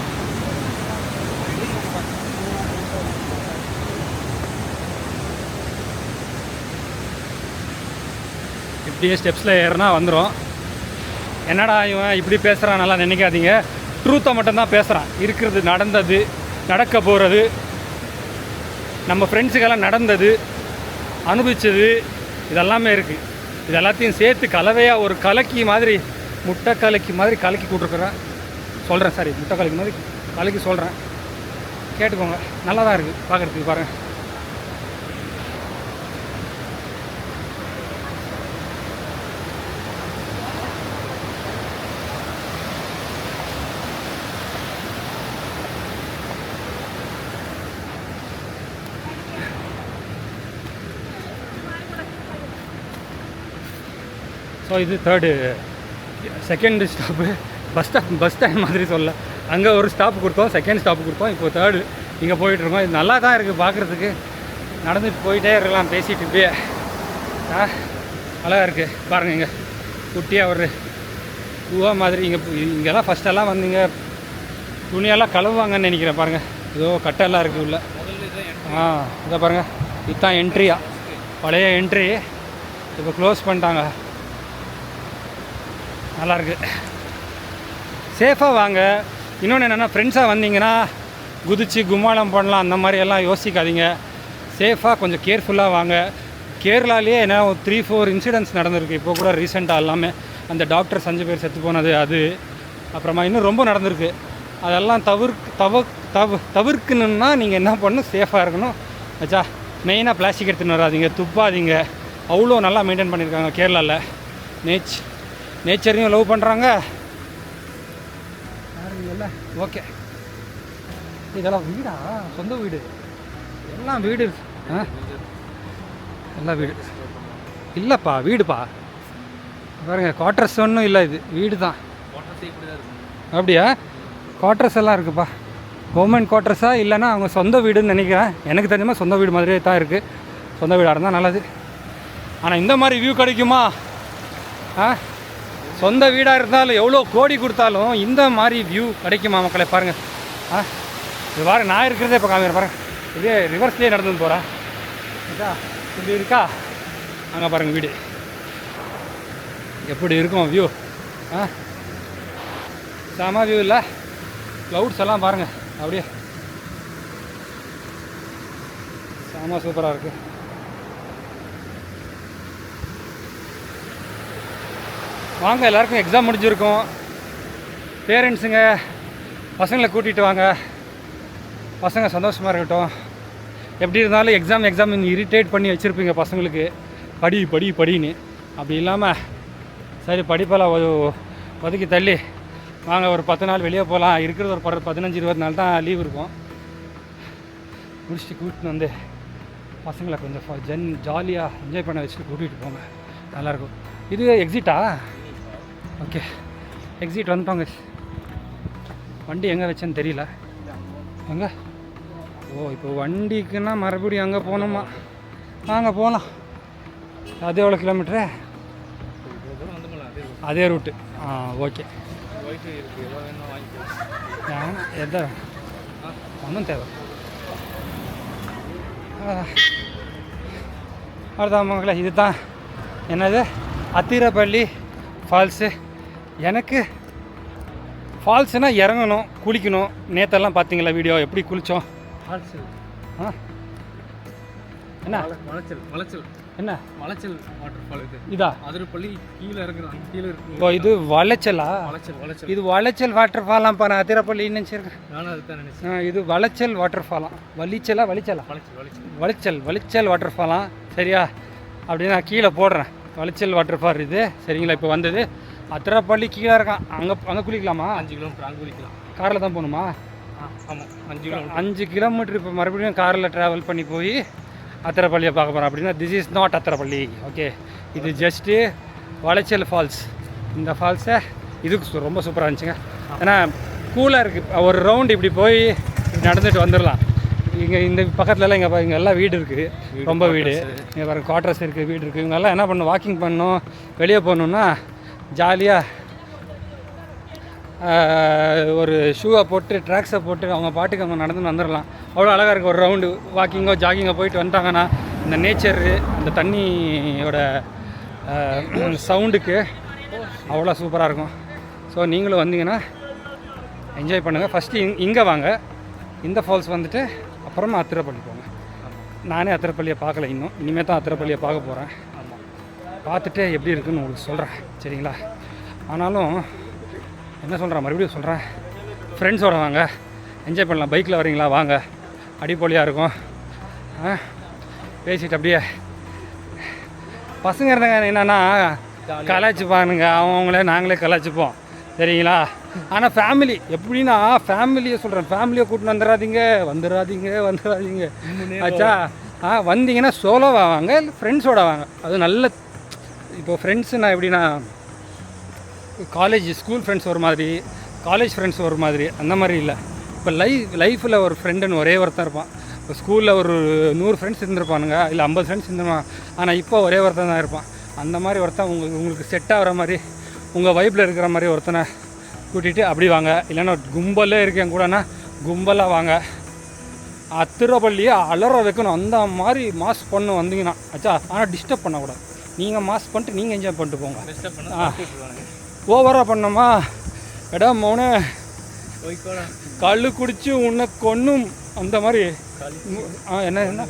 இப்படியே ஸ்டெப்ஸில் ஏறினா வந்துடும். என்னடா இவன் இப்படி பேசுகிறான், நல்லா நினைக்காதீங்க. ட்ரூத்தை மட்டும்தான் பேசுகிறான். இருக்கிறது, நடந்தது, நடக்க போகிறது, நம்ம ஃப்ரெண்ட்ஸுக்கெல்லாம் நடந்தது, அனுபவித்தது, இதெல்லாமே இருக்குது. இது எல்லாத்தையும் சேர்த்து கலவையாக ஒரு கலக்கி மாதிரி, முட்டை கலக்கி மாதிரி கலக்கி கூட்டிருக்குறேன். சொல்கிறேன், சாரி, முட்டை கலக்கி மாதிரி கலக்கி சொல்கிறேன். கேட்டுக்கோங்க, நல்லா தான் இருக்குது பார்க்குறதுக்கு. பாருங்கள், ஸோ இது செகண்ட் ஸ்டாப்பு. பஸ் ஸ்டாண்ட் மாதிரி சொல்ல, அங்கே ஒரு ஸ்டாப் கொடுத்தோம், செகண்ட் ஸ்டாப்பு கொடுத்தோம், இப்போ தேர்டு இங்கே போயிட்டுருக்கோம். இது நல்லா தான் இருக்குது பார்க்குறதுக்கு. நடந்துட்டு போயிட்டே இருக்கலாம் பேசிகிட்டு. இப்படியே அழகாக இருக்குது பாருங்கள். இங்கே குட்டியாக ஒரு பூவா மாதிரி இங்கெல்லாம் ஃபஸ்ட்டெல்லாம் வந்தீங்க துணியெல்லாம் கழுவுவாங்கன்னு நினைக்கிறேன். பாருங்கள், ஏதோ கட்டெல்லாம் இருக்குது உள்ள. இதை பாருங்கள், இதுதான் என்ட்ரியா, பழைய என்ட்ரி. இப்போ க்ளோஸ் பண்ணிட்டாங்க. நல்லாயிருக்கு, சேஃபாக வாங்க. இன்னொன்று என்னென்னா, ஃப்ரெண்ட்ஸாக வந்தீங்கன்னா குதிச்சு கும்மாளம் பண்ணலாம், அந்த மாதிரியெல்லாம் யோசிக்காதீங்க. சேஃபாக கொஞ்சம் கேர்ஃபுல்லாக வாங்க. கேரளாலேயே என்ன 3-4 இன்சிடென்ட்ஸ் நடந்திருக்கு இப்போ கூட ரீசெண்டாக. எல்லாமே அந்த டாக்டர்ஸ் 5 பேர் செத்து போனது, அது அப்புறமா இன்னும் ரொம்ப நடந்திருக்கு. அதெல்லாம் தவிர்க்கணுன்னா நீங்கள் என்ன பண்ணணும், சேஃபாக இருக்கணும் ஆச்சா. மெயினாக பிளாஸ்டிக் எடுத்துன்னு வராதிங்க, துப்பாதீங்க. அவ்வளோ நல்லா மெயின்டைன் பண்ணியிருக்காங்க கேரளாவில். நேச்சரையும் லவ் பண்ணுறாங்க. இல்லை, ஓகே. இதெல்லாம் வீடா? சொந்த வீடு? எல்லாம் வீடு. எல்லாம் வீடு இல்லைப்பா, வீடுப்பா. பாருங்கள், குவார்ட்டர்ஸ் ஒன்றும் இல்லை, இது வீடு தான். அப்படியா? குவார்ட்டர்ஸ் எல்லாம் இருக்குப்பா. கவர்மெண்ட் குவார்ட்டர்ஸா இல்லைன்னா அவங்க சொந்த வீடுன்னு நினைக்கிறேன். எனக்கு தெரியுமா சொந்த வீடு மாதிரியே தான் இருக்குது. சொந்த வீடாக இருந்தால் நல்லது. ஆனால் இந்த மாதிரி வியூ கிடைக்குமா? சொந்த வீடாக இருந்தாலும் எவ்வளோ கோடி கொடுத்தாலும் இந்த மாதிரி வியூ கிடைக்குமா மக்களை? பாருங்கள். இது பாருங்கள், நான் இருக்கிறதே இப்போ காமிக்கிறேன் பாருங்கள். இதே ரிவர்ஸ்லேயே நடந்து போகிறேன். இப்படி இருக்கா? அங்கே பாருங்கள் வீடு எப்படி இருக்கும் வியூ. செம வியூ இல்லை? க்ளவுட்ஸ் எல்லாம் பாருங்கள், அப்படியே செம சூப்பராக இருக்குது. வாங்க, எல்லாருக்கும் எக்ஸாம் முடிஞ்சிருக்கும். பேரண்ட்ஸுங்க பசங்களை கூட்டிகிட்டு வாங்க, பசங்க சந்தோஷமாக இருக்கட்டும். எப்படி இருந்தாலும் எக்ஸாம் இரிட்டேட் பண்ணி வச்சுருப்பீங்க பசங்களுக்கு, படின்னு. அப்படி இல்லாமல் சரி படிப்பெல்லாம் ஒதுக்கி தள்ளி வாங்க, ஒரு 10 நாள் வெளியே போகலாம். இருக்கிறது ஒரு 15-20 நாள் தான் லீவ் இருக்கும். முடிச்சுட்டு கூட்டின்னு வந்து பசங்களை கொஞ்சம் ஜாலியாக என்ஜாய் பண்ண வச்சுட்டு கூட்டிகிட்டு போங்க, நல்லாயிருக்கும். இது எக்ஸிட்டா? ஓகே, எக்ஸிட் வந்துட்டோங்க. வண்டி எங்கே வச்சேன்னு தெரியல. எங்கே? ஓ, இப்போ வண்டிக்குன்னா மறுபடியும் அங்கே போகணுமா? வாங்க போகலாம். அது எவ்வளோ கிலோமீட்டரு? அதே ரூட்டு. ஓகே. எதா ஒன்றும் தேவை. அடுத்த மக்களை இது தான் என்னது அத்திரப்பள்ளி ஃபால்ஸு. எனக்கு ஃபால்ஸுனால் இறங்கணும், குளிக்கணும். நேற்றெல்லாம் பார்த்தீங்களா வீடியோ, எப்படி குளித்தோம்? ஃபால்ஸு என்ன வளைச்சல் என்ன வளைச்சல் வாட்டர் ஃபால் இது. இதா அதிரப்பள்ளி கீழே இருக்கிறாங்க, கீழே இருக்கு. ஓ, இது வளைச்சலா? வளைச்சல் இது வளைச்சல் வாட்டர் ஃபாலாம். பாரு, அதிரப்பள்ளி நினச்சிருக்கேன் நானும் அதுதான் நினைச்சேன். இது வளைச்சல் வாட்டர் ஃபாலாம். வலிச்சலா? வளைச்சல் வாட்டர் ஃபாலாம். சரியா? அப்படி நான் கீழே போடுறேன். வளைச்சல் வாட்டர் ஃபால் இது. சரிங்களா? இப்போ வந்தது அத்திரப்பள்ளி கீழே இருக்கான். அங்கே குளிக்கலாமா? 5 கிலோமீட்டர் அங்கே குளிக்கலாம். காரில் தான் போகணுமா? ஆமாம், 5 கிலோமீட்டர். இப்போ மறுபடியும் காரில் ட்ராவல் பண்ணி போய் அத்திரப்பள்ளியை பார்க்க போகிறோம். அப்படின்னா this is not Athirappilly. Okay, இது ஜஸ்ட்டு வளைச்சல் ஃபால்ஸ். இந்த ஃபால்ஸை இதுக்கு ரொம்ப சூப்பராக இருந்துச்சுங்க. ஏன்னா கூலாக இருக்குது. ஒரு ரவுண்டு இப்படி போய் நடந்துட்டு வந்துடலாம். இங்கே இந்த பக்கத்துலலாம் இங்கே எல்லாம் வீடு இருக்குது, ரொம்ப வீடு. இங்கே வேறு குவார்ட்டர்ஸ் இருக்குது, வீடு இருக்குது. இவங்கெல்லாம் என்ன பண்ணணும், வாக்கிங் பண்ணணும், வெளியே போகணுன்னா ஜாலியாக ஒரு ஷூவை போட்டு ட்ராக்ஸை போட்டு அவங்க பாட்டுக்கு அவங்க நடந்துன்னு வந்துடலாம். அவ்வளோ அழகாக இருக்குது. ஒரு ரவுண்டு வாக்கிங்கோ ஜாகிங்கோ போயிட்டு வந்துட்டாங்கன்னா இந்த நேச்சரு, அந்த தண்ணியோட சவுண்டுக்கு அவ்வளோ சூப்பராக இருக்கும். ஸோ நீங்களும் வந்தீங்கன்னா என்ஜாய் பண்ணுங்கள். ஃபஸ்ட்டு இங்கே வாங்க, இந்த ஃபால்ஸ் வந்துட்டு அப்புறமா அத்திரப்பள்ளி போங்க. நானே அத்திரப்பள்ளியை பார்க்கல இன்னும், இனிமேல் தான் அத்திரப்பள்ளியை பார்க்க போகிறேன். பார்த்துட்டு எப்படி இருக்குன்னு உங்களுக்கு சொல்கிறேன், சரிங்களா? ஆனாலும் என்ன சொல்கிறேன், மறுபடியும் சொல்கிறேன், ஃப்ரெண்ட்ஸோட வாங்க, என்ஜாய் பண்ணலாம். பைக்கில் வரீங்களா? வாங்க, அடிப்பொலியாக இருக்கும். பேசிட்டு அப்படியே பசங்க இருந்தாங்க என்னென்னா கலாய்ச்சிப்பானுங்க, அவங்களே நாங்களே கலாய்ச்சிப்போம், சரிங்களா? ஆனால் ஃபேமிலி எப்படின்னா, ஃபேமிலியை சொல்கிறேன், ஃபேமிலியை கூட்டின்னு வந்துடாதீங்க ஆச்சா? வந்தீங்கன்னா சோலோவாக வாங்க, இல்லை ஃப்ரெண்ட்ஸோட வாங்க. அது நல்ல. இப்போ ஃப்ரெண்ட்ஸுன்னா எப்படின்னா, ஸ்கூல் ஃப்ரெண்ட்ஸ் ஒரு மாதிரி, காலேஜ் ஃப்ரெண்ட்ஸ் ஒரு மாதிரி, அந்த மாதிரி இல்லை. இப்போ லைஃப்பில் ஒரு ஃப்ரெண்டுன்னு ஒரே ஒருத்தன் இருப்பான். இப்போ ஸ்கூலில் ஒரு 100 ஃப்ரெண்ட்ஸ் இருந்திருப்பானுங்க, இல்லை 50 ஃப்ரெண்ட்ஸ் இருந்திருப்பான். ஆனால் இப்போ ஒரே ஒருத்தன் தான் இருப்பான். அந்த மாதிரி ஒருத்தன் உங்களுக்கு செட் ஆகிற மாதிரி, உங்கள் வைப்பில் இருக்கிற மாதிரி ஒருத்தனை கூட்டிகிட்டு அப்படி வாங்க. இல்லைன்னா கும்பலே இருக்கேன் கூடனா கும்பலாக வாங்க. அத்திரப்பள்ளியை அலற வைக்கணும், அந்த மாதிரி மாஸ் பண்ண வந்தீங்கன்னா ஆச்சா. ஆனால் டிஸ்டர்ப் பண்ணக்கூடாது. நீங்கள் மாஸ் பண்ணிட்டு நீங்கள் என்ஜாய் பண்ணிட்டு போங்க. ஓவராக பண்ணோமா இடம் மௌன கல் குடிச்சு உன்னை கொன்னும் அந்த மாதிரி என்ன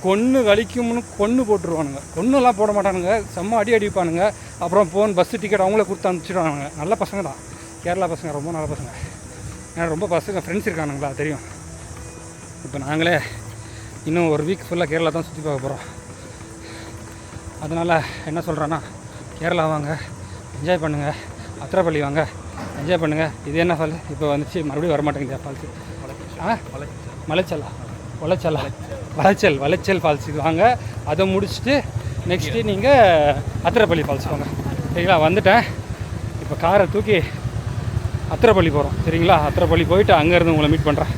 கொன்று கழிக்கும்னு கொன்று போட்டுருவானுங்க. கொன்னுலாம் போட மாட்டானுங்க, செம்ம அடிப்பானுங்க. அப்புறம் பஸ்ஸு டிக்கெட் அவங்களே கொடுத்து அனுப்பிச்சிடுவானுங்க. நல்ல பசங்க தான், கேரளா பசங்க, ரொம்ப நல்ல பசங்க. ஏன்னா ரொம்ப பசங்க ஃப்ரெண்ட்ஸ் இருக்கானுங்களா தெரியும். இப்போ நாங்களே இன்னும் ஒரு வீக் ஃபுல்லாக கேரளா தான் சுற்றி பார்க்க போகிறோம். அதனால் என்ன சொல்கிறேன்னா, கேரளா வாங்க, என்ஜாய் பண்ணுங்கள். அத்திரப்பள்ளி வாங்க, என்ஜாய் பண்ணுங்கள். இது என்ன ஃபால் இப்போ வந்துச்சு, மறுபடியும் வரமாட்டேங்குது ஃபால்ஸு. வளைச்சல் ஃபால்ஸ். இது வாங்க, அதை முடிச்சுட்டு நெக்ஸ்ட்டு நீங்கள் அத்திரப்பள்ளி ஃபால்ஸ் வாங்க, சரிங்களா? வந்துட்டேன். இப்போ காரை தூக்கி அத்திரப்பள்ளி போகிறோம், சரிங்களா? அத்திரப்பள்ளி போயிட்டு அங்கேருந்து உங்களை மீட் பண்ணுறேன்.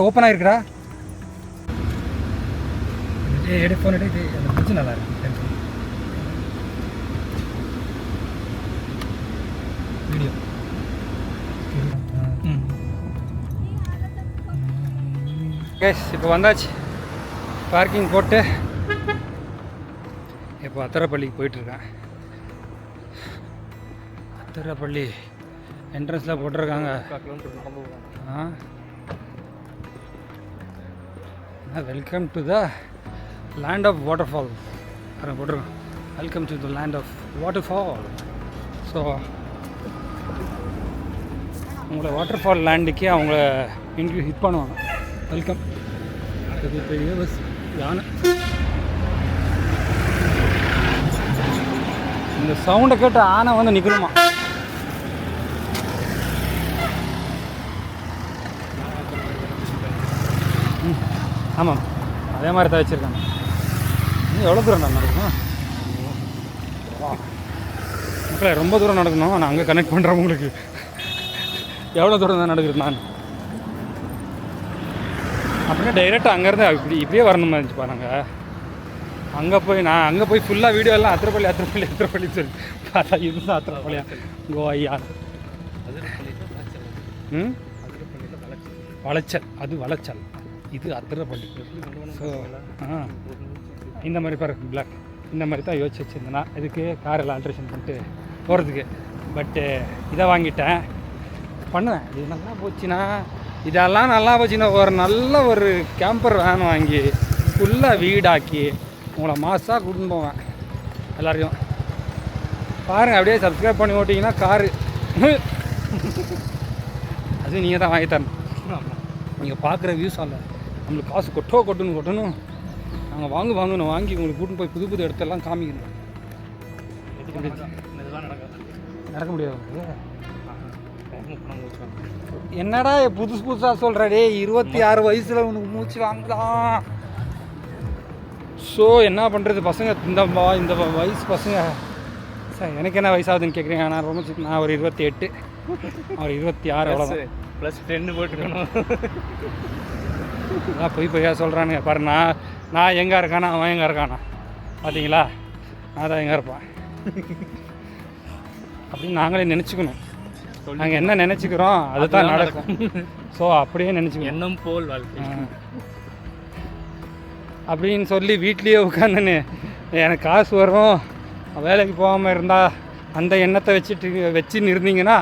ஓப்பன் ஆகிருக்குடா. ஃபோன் எடுத்து அந்த பிடிச்சி நல்லா இருக்கு வீடியோ. கேஸ் இப்போ வந்தாச்சு, பார்க்கிங் போட்டு இப்போ அத்திரப்பள்ளிக்கு போயிட்டுருக்கேன். அத்திரப்பள்ளி என்ட்ரன்ஸில் போட்டிருக்காங்க. Welcome to the land of water fall போட்டுருக்கோம். Welcome to the land of water fall. So உங்களை வாட்டர் ஃபால் லேண்டுக்கே அவங்க இன்ட்ரிவியூ ஹிட் பண்ணுவாங்க. வெல்கம். பெரிய பெரிய பஸ் யானை. இந்த சவுண்டை கேட்டு ஆனை வந்து நிற்கணுமா? ஆமாம், அதே மாதிரி தான் வச்சுருக்காங்க. இன்னும் எவ்வளோ தூரம் நடக்கணும்? மக்களே ரொம்ப தூரம் நடக்கணும். நான் அங்கே கனெக்ட் பண்ணுறேன் உங்களுக்கு. எவ்வளோ தூரம் தான் நடக்குது நான் அப்படின்னா டைரெக்டாக அங்கேருந்து இப்படியே வரணுமா இருந்துச்சு பாருங்க. அங்கே போய் ஃபுல்லாக வீடியோ எல்லாம் அத்திரப்பள்ளி சொல்லி பார்த்தா இதுதான் அத்திரப்பள்ளியா கோவையா? வளைச்சல், அது வளைச்சல், இது அத்திரப்பள்ளி. ஸோ இந்த மாதிரி பாருங்க பிளாக், இந்த மாதிரி தான் யோசிச்சு வச்சுருந்தேன்னா இதுக்கு காரில் ஆல்ட்ரேஷன் பண்ணிட்டு போகிறதுக்கு. பட்டு இதை வாங்கிட்டேன், பண்ணுவேன். இது நல்லா போச்சுன்னா, இதெல்லாம் நல்லா போச்சுன்னா ஒரு நல்ல ஒரு கேம்பர் வேன் வாங்கி ஃபுல்லாக வீடாக்கி உங்களை மாசாக கூட்டின்னு போவேன் எல்லாரையும். பாருங்கள், அப்படியே சப்ஸ்கிரைப் பண்ணி ஓட்டிங்கன்னா காரு அது நீங்கள் தான் வாங்கி தரணும். நீங்கள் பார்க்குற வியூஸ் அல்ல, நம்மளுக்கு காசு கொட்டணும். நாங்கள் வாங்கணும் வாங்கி உங்களுக்கு கூட்டின்னு போய் புது இடத்தெல்லாம் காமிக்கணும். நடக்க முடியாது. என்னடா புதுசாக சொல்கிறடே, 26 வயசில் உனக்கு மூச்சு வாங்கலாம். ஸோ என்ன பண்ணுறது பசங்க, இந்த வயசு பசங்க. சார் எனக்கு என்ன வயசாகுதுன்னு கேட்குறீங்க? நான் ஒரு 28, அவர் 26, அவ்வளோதான். +10 போட்டுக்கணும். அதான் பொய்யா சொல்கிறானுங்க பாரு. நான் எங்கே இருக்கானா, அவன் எங்கே இருக்கானா, பார்த்தீங்களா? நான் தான் எங்கே இருப்பேன் அப்படின்னு நாங்களே நினச்சிக்கணும். நாங்கள் என்ன நினச்சிக்கிறோம் அதுதான் நடக்கும். ஸோ அப்படியே நினச்சிக்கணும். எண்ணம் போல் வாழ்க்கை அப்படின்னு சொல்லி வீட்லேயே உட்காந்துன்னு எனக்கு காசு வரும், வேலைக்கு போகாமல் இருந்தால் அந்த எண்ணத்தை வச்சுன்னு இருந்தீங்கன்னா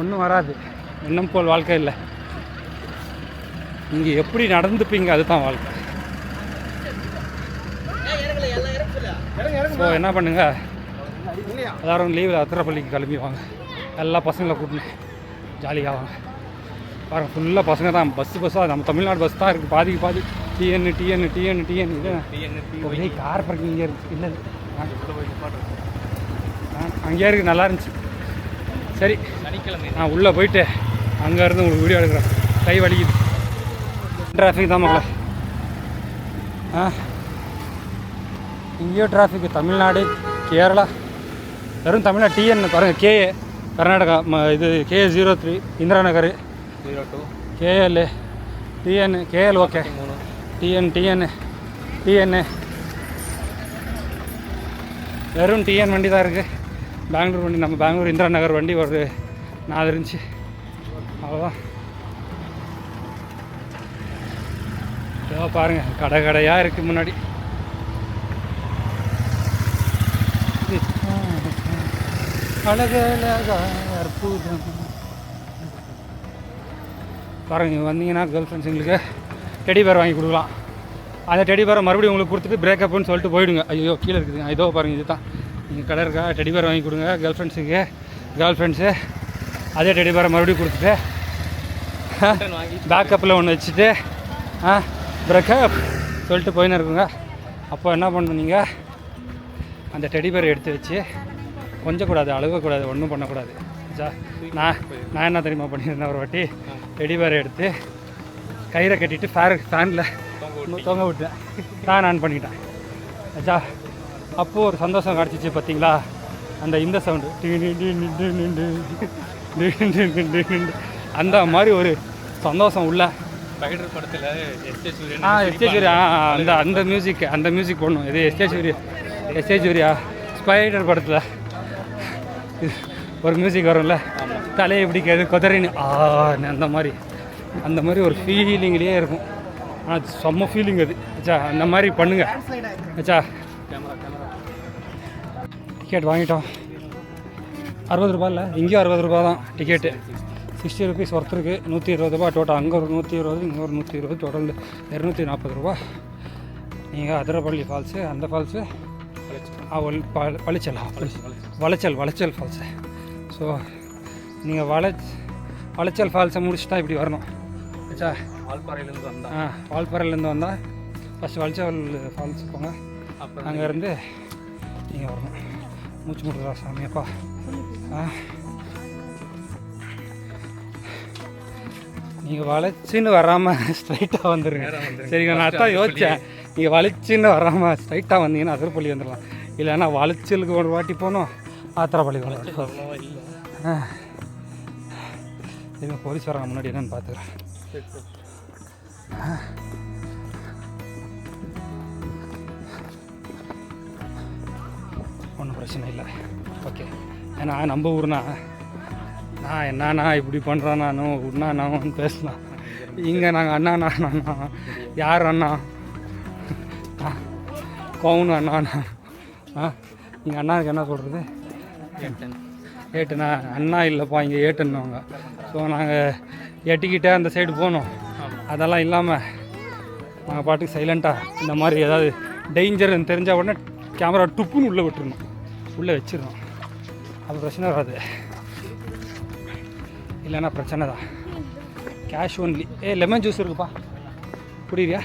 ஒன்றும் வராது. எண்ணம் போல் வாழ்க்கை இல்லை. நீங்கள் எப்படி நடந்துப்பீங்க அதுதான் வாழ்க்கை. ஸோ என்ன பண்ணுங்க, எல்லோரும் லீவில் அத்திரப்பள்ளிக்கு கிளம்பி வாங்க. எல்லா பசங்களை கூட்டினேன், ஜாலியாக வாங்க. பாருங்கள் ஃபுல்லாக பசங்க தான். பஸ்ஸாக நம்ம தமிழ்நாடு பஸ் தான் இருக்குது. பாதி டிஎன் இது கார் பார்க்கிங் இங்கே இருக்குது. இல்லை அங்கேயே இருக்குது, நல்லா இருந்துச்சு. சரி, சனிக்கிழமை நான் உள்ளே போயிட்டு அங்கேருந்து உங்களுக்கு வீடியோ எடுக்கிறேன். கை வலிக்குது, டிராஃபிக் தான் மக்களே. இங்கேயோ டிராஃபிக்கு. தமிழ்நாடு, கேரளா, வெறும் தமிழ்நாடு. டிஎன் பாருங்கள், கேஏ கர்நாடகா, இது KA03 இந்திரா நகர், 02 KL, TN, KL okay, TN வெறும் TN வண்டி தான் இருக்குது. பெங்களூர் வண்டி, நம்ம பெங்களூர் இந்திரா நகர் வண்டி ஒரு 4 இருந்துச்சு, அவ்வளோதான். ஏதோ பாருங்கள் கடையாக இருக்குது முன்னாடி. அற்புதம் பாருங்க. வந்தீங்கன்னா கேர்ள் ஃப்ரெண்ட்ஸுங்களுக்கு டெடி பேர் வாங்கி கொடுக்கலாம். அந்த டெடி பேரை மறுபடியும் உங்களுக்கு கொடுத்துட்டு பிரேக்கப்னு சொல்லிட்டு போயிடுங்க. ஐயோ கீழே இருக்குதுங்க, இதோ பாருங்கள், இது தான் நீங்கள் கடை இருக்கா. டெடி பேர் வாங்கி கொடுங்க கேர்ள் ஃப்ரெண்ட்ஸு. அதே டெடி பேரை மறுபடியும் கொடுத்துட்டு பேக்கப்பில் ஒன்று வச்சுட்டு பிரேக்கப் சொல்லிட்டு போயின்னு இருக்குங்க. அப்போ என்ன பண்ணணும், நீங்கள் அந்த டெடி பேரை எடுத்து வச்சு கொஞ்சம் கூடாது, அழுகக்கூடாது, ஒன்றும் பண்ணக்கூடாது. நான் என்ன தெரியுமா பண்ணியிருந்தேன், ஒரு வாட்டி டெடி பேரை எடுத்து கயிறை கட்டிட்டு ஃபேனில் தொங்க விட்டேன். ஃபேன் ஆன் பண்ணிட்டேன். ஆச்சா, அப்போது ஒரு சந்தோஷம் கிடச்சிச்சு பார்த்தீங்களா? இந்த சவுண்டு அந்த மாதிரி ஒரு சந்தோஷம் உள்ள. ஸ்பைடர் படத்தில் எஸ்ஏ சூர்யா அந்த மியூசிக் போடணும். இது எஸ்ஏ சூர்யா ஸ்பைடர் படத்தில் ஒரு மியூசிக் வரும்ல, தலையை பிடிக்காது கொதறின்னு அந்த மாதிரி ஒரு ஃபீலிங்லேயே இருக்கும். ஆனால் செம்ம ஃபீலிங் அது. ஆச்சா, அந்த மாதிரி பண்ணுங்க. ஆச்சா, டிக்கெட் வாங்கிட்டோம். 60 ரூபா இல்லை, இங்கேயும் 60 ரூபா தான் டிக்கெட்டு. 60 ருபீஸ் ஒருத்தருக்கு 120 ரூபா டோட்டல். அங்கே ஒரு 120, இங்கே ஒரு 120, டோட்டல் 240 ரூபா. நீங்கள் அதிரப்பள்ளி ஃபால்ஸு, அந்த ஃபால்ஸு வளைச்சல் ஃபால்ஸு. ஸோ நீங்கள் வளைச்சல் ஃபால்ஸை முடிச்சுட்டா இப்படி வரணும். ஆச்சா, வால்பாறையிலேருந்து வந்தா வால்பாறையிலேருந்து வந்தால் ஃபஸ்ட்டு வளைச்சல் ஃபால்ஸ் போங்க. அப்புறம் அங்கேருந்து நீங்கள் வரணும். மூச்சு முடுறா சாமியப்பா. நீங்கள் வளைச்சின்னு வராமல் ஸ்ட்ரைட்டாக வந்துடுங்க. சரிங்க, நான் தான் யோசித்தேன். நீங்கள் வளைச்சின்னு வராமல் ஸ்ட்ரைட்டாக வந்தீங்கன்னா அதிரப்பள்ளி வந்துடலாம். இல்லைன்னா வளைச்சலுக்கு ஒரு வாட்டி போகணும், ஆத்திரப்பள்ளி ஒரு வாட்டி போகணும். சரிங்க, போலீஸ் வராங்க, முன்னாடி என்னன்னு பார்த்துக்கிறேன். ஒன்றும் பிரச்சனை இல்லை. ஓகே, ஏன்னா நம்ம ஊர்னா நான் என்னண்ணா இப்படி பண்ணுறேன், நானும் உண்ணாண்ணான்னு பேசலாம். இங்கே நாங்கள் அண்ணா யார் அண்ணா, கவுனு அண்ணா. இங்கே அண்ணாவுக்கு என்ன சொல்கிறது, ஏட்டுண்ணா. அண்ணா இல்லைப்பா, இங்கே ஏட்டுன்னுவாங்க. ஸோ நாங்கள் எட்டிக்கிட்டே அந்த சைடு போகணும். அதெல்லாம் இல்லாமல் நாங்கள் பாட்டுக்கு சைலண்ட்டாக இந்த மாதிரி ஏதாவது டேஞ்சர்னு தெரிஞ்சால் உடனே கேமரா டுப்புன்னு உள்ளே விட்டுருணும், உள்ளே வச்சிடணும். அது பிரச்சனை வராது. இல்லைன்னா பிரச்சனை தான். Cash only. லெமன் ஜூஸ் இருக்குப்பா, புரியுறியா?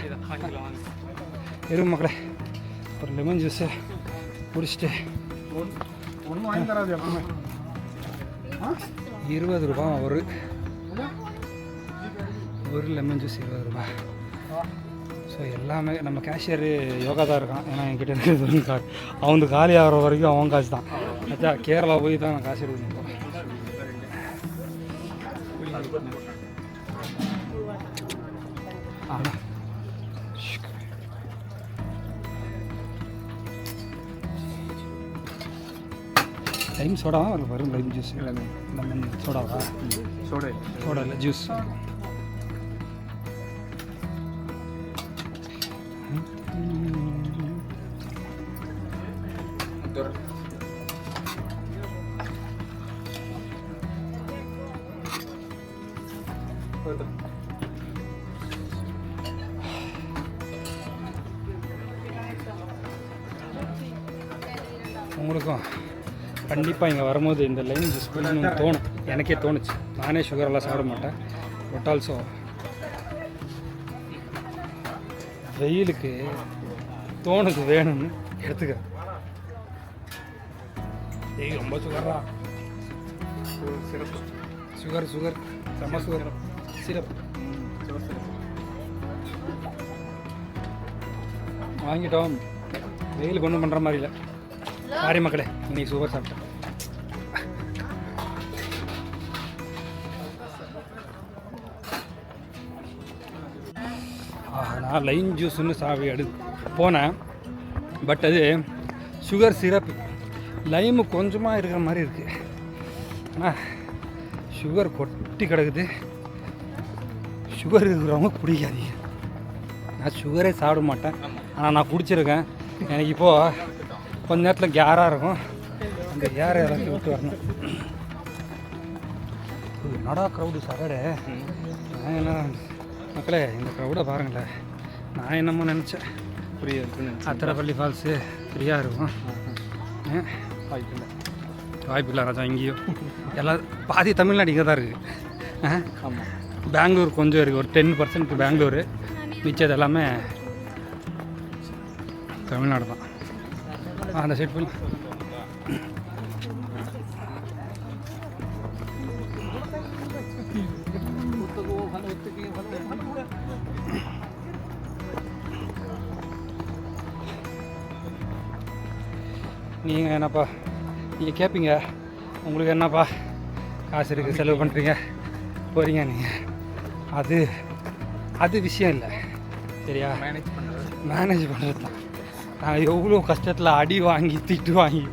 எருமை மக்களே, ஒரு லெமன் ஜூஸு குடிச்சிட்டு ஒன்றும் வாங்கி தராது எப்பவுமே. 20 ரூபா ஒரு லெமன் ஜூஸ் 20 ரூபா. ஸோ எல்லாமே நம்ம கேஷியரு யோகா தான் இருக்கான். ஏன்னா என்கிட்ட இருக்கிறது அவன் காலி ஆகிற வரைக்கும் அவன் காசு தான். அச்சா, கேரளா போய் தான் நான் காசு எடுக்கணும். லைம் சோடாவா வரும்? லைம் ஜூஸ், லெமன் சோடாவா? சோடா இல்லை, ஜூஸ். உங்களுக்கும் கண்டிப்பாக இங்கே வரும்போது இந்த லைம் ஜூஸ் குடிக்கணும்னு தோணும். எனக்கே தோணுச்சு. நானே சுகரெல்லாம் சாப்பிட மாட்டேன். பட் ஆல்சோ வெயிலுக்கு தோணுது வேணும்னு எடுத்துக்கிறேன். ரொம்ப சுகரா, சுகர் செம்ம சுகர் சிரப் வாங்கிட்டோம். வெயிலுக்கு ஒன்றும் பண்ணுற மாதிரி இல்லை. சாரி மக்களே, இன்னைக்கு சூப்பர் சாப்பிட்டேன். நான் லைம் ஜூஸ்ன்னு போனேன். பட் அது சுகர் சிரப்பு, லைமு கொஞ்சமாக இருக்கிற மாதிரி இருக்குது. ஆனால் சுகர் கொட்டி கிடக்குது. சுகர் இருக்கிறவங்க குடிக்காதீங்க. நான் சுகரே சாப்பிட மாட்டேன், ஆனால் நான் குடிச்சிருக்கேன். எனக்கு இப்போது கொஞ்ச நேரத்தில் கேராக இருக்கும். அந்த கேரை எல்லாத்தையும் விட்டு வரணும். என்னடா க்ரௌடு சாரடே. நான் என்ன மக்களே, இந்த க்ரௌடை பாருங்களேன். நான் என்னமோ நினச்சேன் அத்திரப்பள்ளி ஃபால்ஸு ஃப்ரீயாக இருக்கும். வாய்ப்பில்லை ராஜா. இங்கேயும் எல்லாம் பாதி தமிழ்நாடு இங்கே தான் இருக்குது. பெங்களூர் கொஞ்சம் இருக்குது, ஒரு 10% பெங்களூரு. மிச்சது எல்லாமே தமிழ்நாடு தான். அந்த சைட் போய் நீங்கள் என்னப்பா, நீங்கள் கேட்பீங்க, உங்களுக்கு என்னப்பா காசு இருக்குது, செலவு பண்ணுறீங்க, போகிறீங்க நீங்கள். அது விஷயம் இல்லை, சரியா? மேனேஜ் பண்ணுறது தான். நான் எவ்வளோ கஷ்டத்தில் அடி வாங்கி, திட்டு வாங்கி,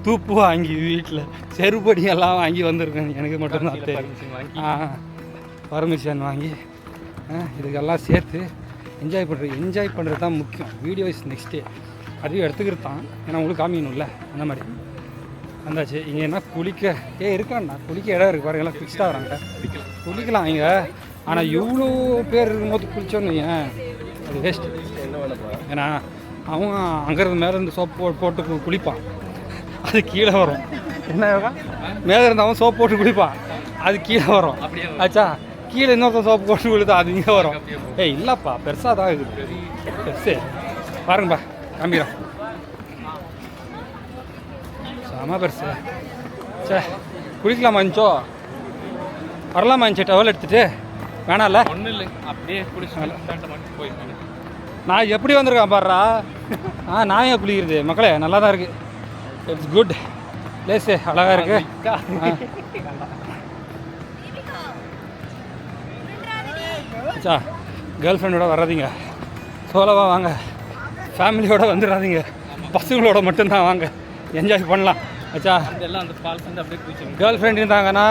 தூப்பு வாங்கி, வீட்டில் செருப்படியெல்லாம் வாங்கி வந்திருக்கேன். எனக்கு மட்டும்தான் தெரியும். பர்மிஷன் வாங்கி இதுக்கெல்லாம் சேர்த்து என்ஜாய் பண்ணுறது தான் முக்கியம். Video is next day. அதையும் எடுத்துக்கிறது தான், ஏன்னா உங்களுக்கு காமிக்கணும்ல. அந்த மாதிரி வந்தாச்சு. இங்கே என்ன குளிக்க இருக்காண்ணா, குளிக்க இடம் இருக்குது பாருங்க, எல்லாம் ஃபிக்ஸ்டாக வராங்க. குளிக்கலாம் இங்கே, ஆனால் இவ்வளோ பேர் இருக்கும்போது குளிச்சோன்னு ஏன் அது வேஸ்ட்டு. ஏன்னா அவன் அங்கேருந்து மேலேருந்து சோப்பு போட்டு குளிப்பான், அது கீழே வரும். என்ன மேலே இருந்து அவன் சோப்பு போட்டு குளிப்பான், அது கீழே வரும். ஆச்சா கீழே இன்னொருத்தன் சோப்பு போட்டு குளித்தா அது இங்கே வரும். இல்லைப்பா பெருசாக தான் இருக்குது, பெருசு பாருங்கப்பா காமிக்கிறோம். செம பெருசு. சே குளிக்கலாமா இருந்துச்சோ, வரலாமா இருந்துச்சு டவல் எடுத்துகிட்டு? வேணாம்ல, ஒன்றும் இல்லை, அப்படியே குளிச்சு போயிருக்காங்க. நான் எப்படி வந்திருக்கேன் பாடுறா. நான் ஏன் குளிக்கிறது மக்களே, நல்லா தான் இருக்குது. இட்ஸ் குட் பிளேஸு, அழகாக இருக்குது. ஆச்சா கேர்ள் ஃப்ரெண்டோட வராதிங்க, சோலோவாக வாங்க, ஃபேமிலியோடு வந்துடாதீங்க, பசங்களோட மட்டும்தான் வாங்க, என்ஜாய் பண்ணலாம். ஆச்சா எல்லாம் அந்த ஃபால்ஸ் வந்து அப்படியே குளிச்சு. கேர்ள் ஃப்ரெண்ட் இருந்தாங்கன்னா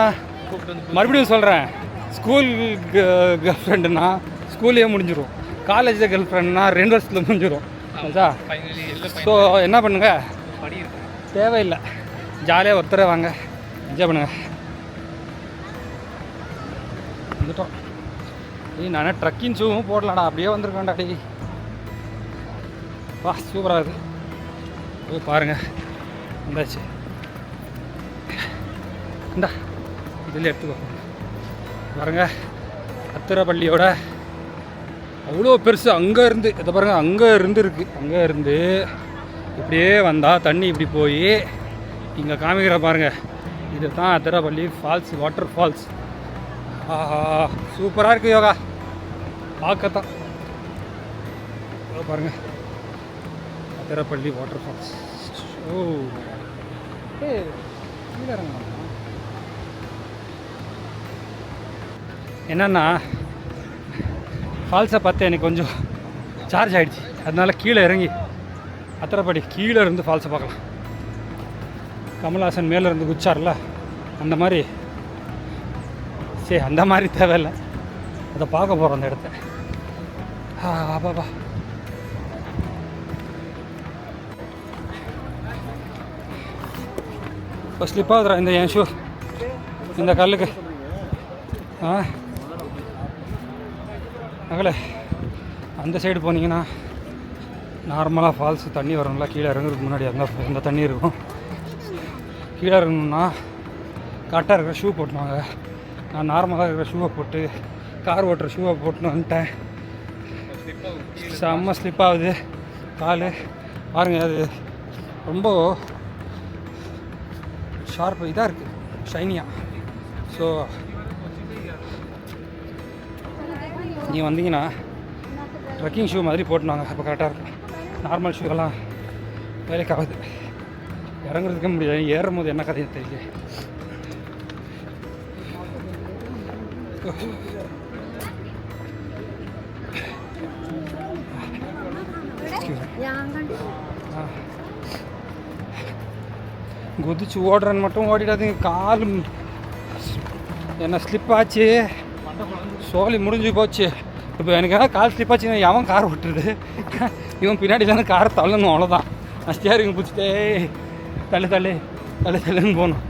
மறுபடியும் சொல்கிறேன், ஸ்கூல் கேர்ள் ஃப்ரெண்டுன்னா ஸ்கூல்லேயே முடிஞ்சிடும், காலேஜில் கேர்ள் ஃப்ரெண்ட்னா 2 வருஷத்தில் முடிஞ்சிடும். ஆச்சா ஸோ என்ன பண்ணுங்க, தேவையில்லை, ஜாலியாக ஒருத்தரே வாங்க, என்ஜாய் பண்ணுங்க. வந்துட்டோம். நானே ட்ரக்கிங் ஷூவும் போடலாடா, அப்படியே வந்திருக்கேன்டா. டே வா, சூப்பராக இருக்குது. போய் பாருங்கள். வந்தாச்சு, இந்தா இதில் எடுத்துக்கோ பாருங்க. அத்திரப்பள்ளியோட அவ்வளோ பெருசு, அங்கே இருந்து இதை பாருங்கள், அங்கே இருந்து இருக்குது, அங்கே இருந்து இப்படியே வந்தால் தண்ணி இப்படி போய் இங்கே காமிக்கிற பாருங்கள். இது தான் அத்திரப்பள்ளி ஃபால்ஸ், வாட்டர் ஃபால்ஸ். ஆஹா சூப்பராக இருக்குது யோகா, பார்க்கத்தான். பாருங்கள் அத்திரப்பள்ளி வாட்டர் ஃபால்ஸ். ஓ கீழே இறங்கலாம். என்னன்னா ஃபால்ஸை பார்த்து எனக்கு கொஞ்சம் சார்ஜ் ஆகிடுச்சு, அதனால கீழே இறங்கி அத்திரப்பள்ளி கீழே இருந்து ஃபால்ஸை பார்க்கலாம். கமல்ஹாசன் மேலே இருந்து குச்சார்ல அந்த மாதிரி. சரி அந்த மாதிரி தேவையில்லை, அதை பார்க்க போகிறோம் அந்த இடத்த. பாபா இப்போ ஸ்லிப்பாகுதுரா இந்த என் ஷூ இந்த கல்லுக்கு. மகளே அந்த சைடு போனீங்கன்னா நார்மலாக ஃபால்ஸ் தண்ணி வரும்ல, கீழே இறங்குறதுக்கு முன்னாடி அந்த தண்ணி இருக்கும். கீழே இறங்கணுன்னா கரெக்டாக இருக்கிற ஷூ போட்டுவாங்க. நான் நார்மலாக இருக்கிற ஷூவை போட்டு, கார் ஓட்டுற ஷூவை போட்டுன்னு வந்துட்டேன். செம்ம ஸ்லிப் ஆகுது கால் பாருங்கள். அது ரொம்ப ஷார்ப்பு இதாக இருக்குது, ஷைனியாக. ஸோ நீங்கள் வந்தீங்கன்னா ட்ரெக்கிங் ஷூ மாதிரி போட்டுனாங்க, அப்போ கரெக்டாக இருக்கும். நார்மல் ஷூவெல்லாம் வேலைக்காகுது, இறங்குறதுக்கே முடியாது. ஏறும் போது என்ன கதையை தெரியல. குதிச்சு ஓடுறேன்னு மட்டும் ஓடிடாதீங்க, கால் என்ன ஸ்லிப் ஆச்சு, சோலி முடிஞ்சு போச்சு. இப்போ எனக்கு ஏதாவது கால் ஸ்லிப் ஆச்சுன்னா எவன் கார் ஓட்டுறது? இவன் பின்னாடி தானே காரை தள்ளணும், அவ்வளோதான். நான் ஸ்டியரிங் பிடிச்சிட்டே தள்ளுன்னு போகணும்.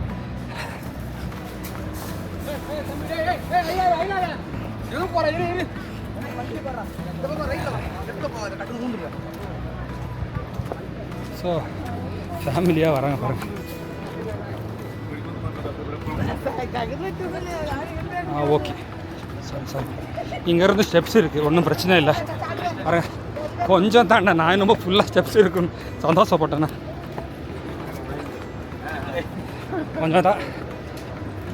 ஸோ ஃபேமிலியாக வராங்க பாருங்கள். ஓகே சரி இங்கேருந்து ஸ்டெப்ஸ் இருக்குது, ஒன்றும் பிரச்சனை இல்லை. பாருங்க கொஞ்சம் தாண்டா, நான் என்னமோ ஃபுல்லாக ஸ்டெப்ஸ் இருக்குன்னு சந்தோஷப்பட்டேண்ணா. கொஞ்சம் தான்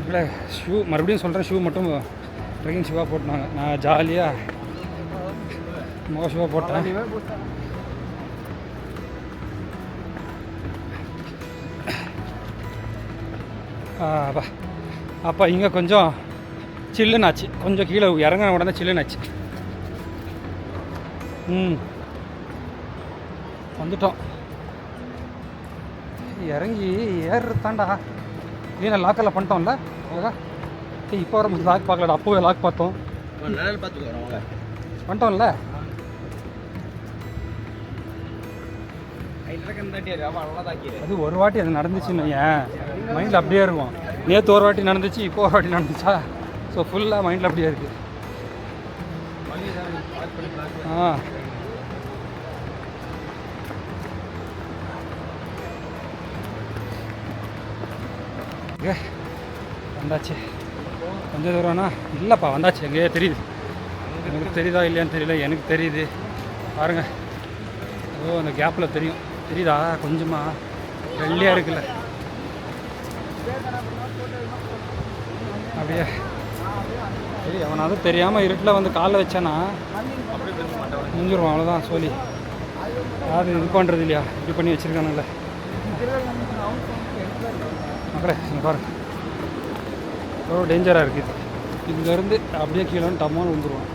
இல்லை. ஷூ மறுபடியும் சொல்கிறேன், ஷூ மட்டும் ட்ரெக்கிங் ஷூவாக போட்டுனாங்க. நான் ஜாலியாக ஷூவாக போட்டேன். அப்போ இங்கே கொஞ்சம் சில்லுன்னாச்சு, கொஞ்சம் கீழே இறங்கின உடனே சில்லுன்னாச்சு. வந்துட்டோம். இறங்கி ஏறுறதாண்டா. வீணை லாக்கெல்லாம் பண்ணிட்டோம்ல. இப்போ வர லாக் பார்க்கலடா, அப்போவே லாக் பார்த்தோம், பண்ணிட்டோம்ல. அது ஒரு வாட்டி அது நடந்துச்சுன்னு ஏன் மைண்டில் அப்படியே இருக்கும். நேற்று ஒரு வாட்டி நடந்துச்சு, இப்போ ஒரு வாட்டி நடந்துச்சா, ஸோ ஃபுல்லாக மைண்டில் அப்படியே இருக்குது. ஆ ஓகே வந்தாச்சு. கொஞ்சம் தூரம்னா இல்லைப்பா வந்தாச்சு. எங்கேயே தெரியுது. உங்களுக்கு தெரியுதா இல்லையான்னு தெரியல, எனக்கு தெரியுது பாருங்கள். ஓ அந்த கேப்பில் தெரியுதா கொஞ்சமாக வெள்ளையாக இருக்குல்ல, அப்படியே சரி. அவனாவது தெரியாமல் இருட்டில் வந்து காலில் வச்சானா முடிஞ்சிருவான், அவ்வளோதான் சொல்லி. யாரும் இது பண்ணுறது இல்லையா, இப்படி பண்ணி வச்சுருக்கானுல்ல மக்களே. இங்கே பாருங்க எவ்வளோ டேஞ்சராக இருக்குது. இங்கேருந்து அப்படியே கீழே டம்மான்னு விழுந்துருவான்.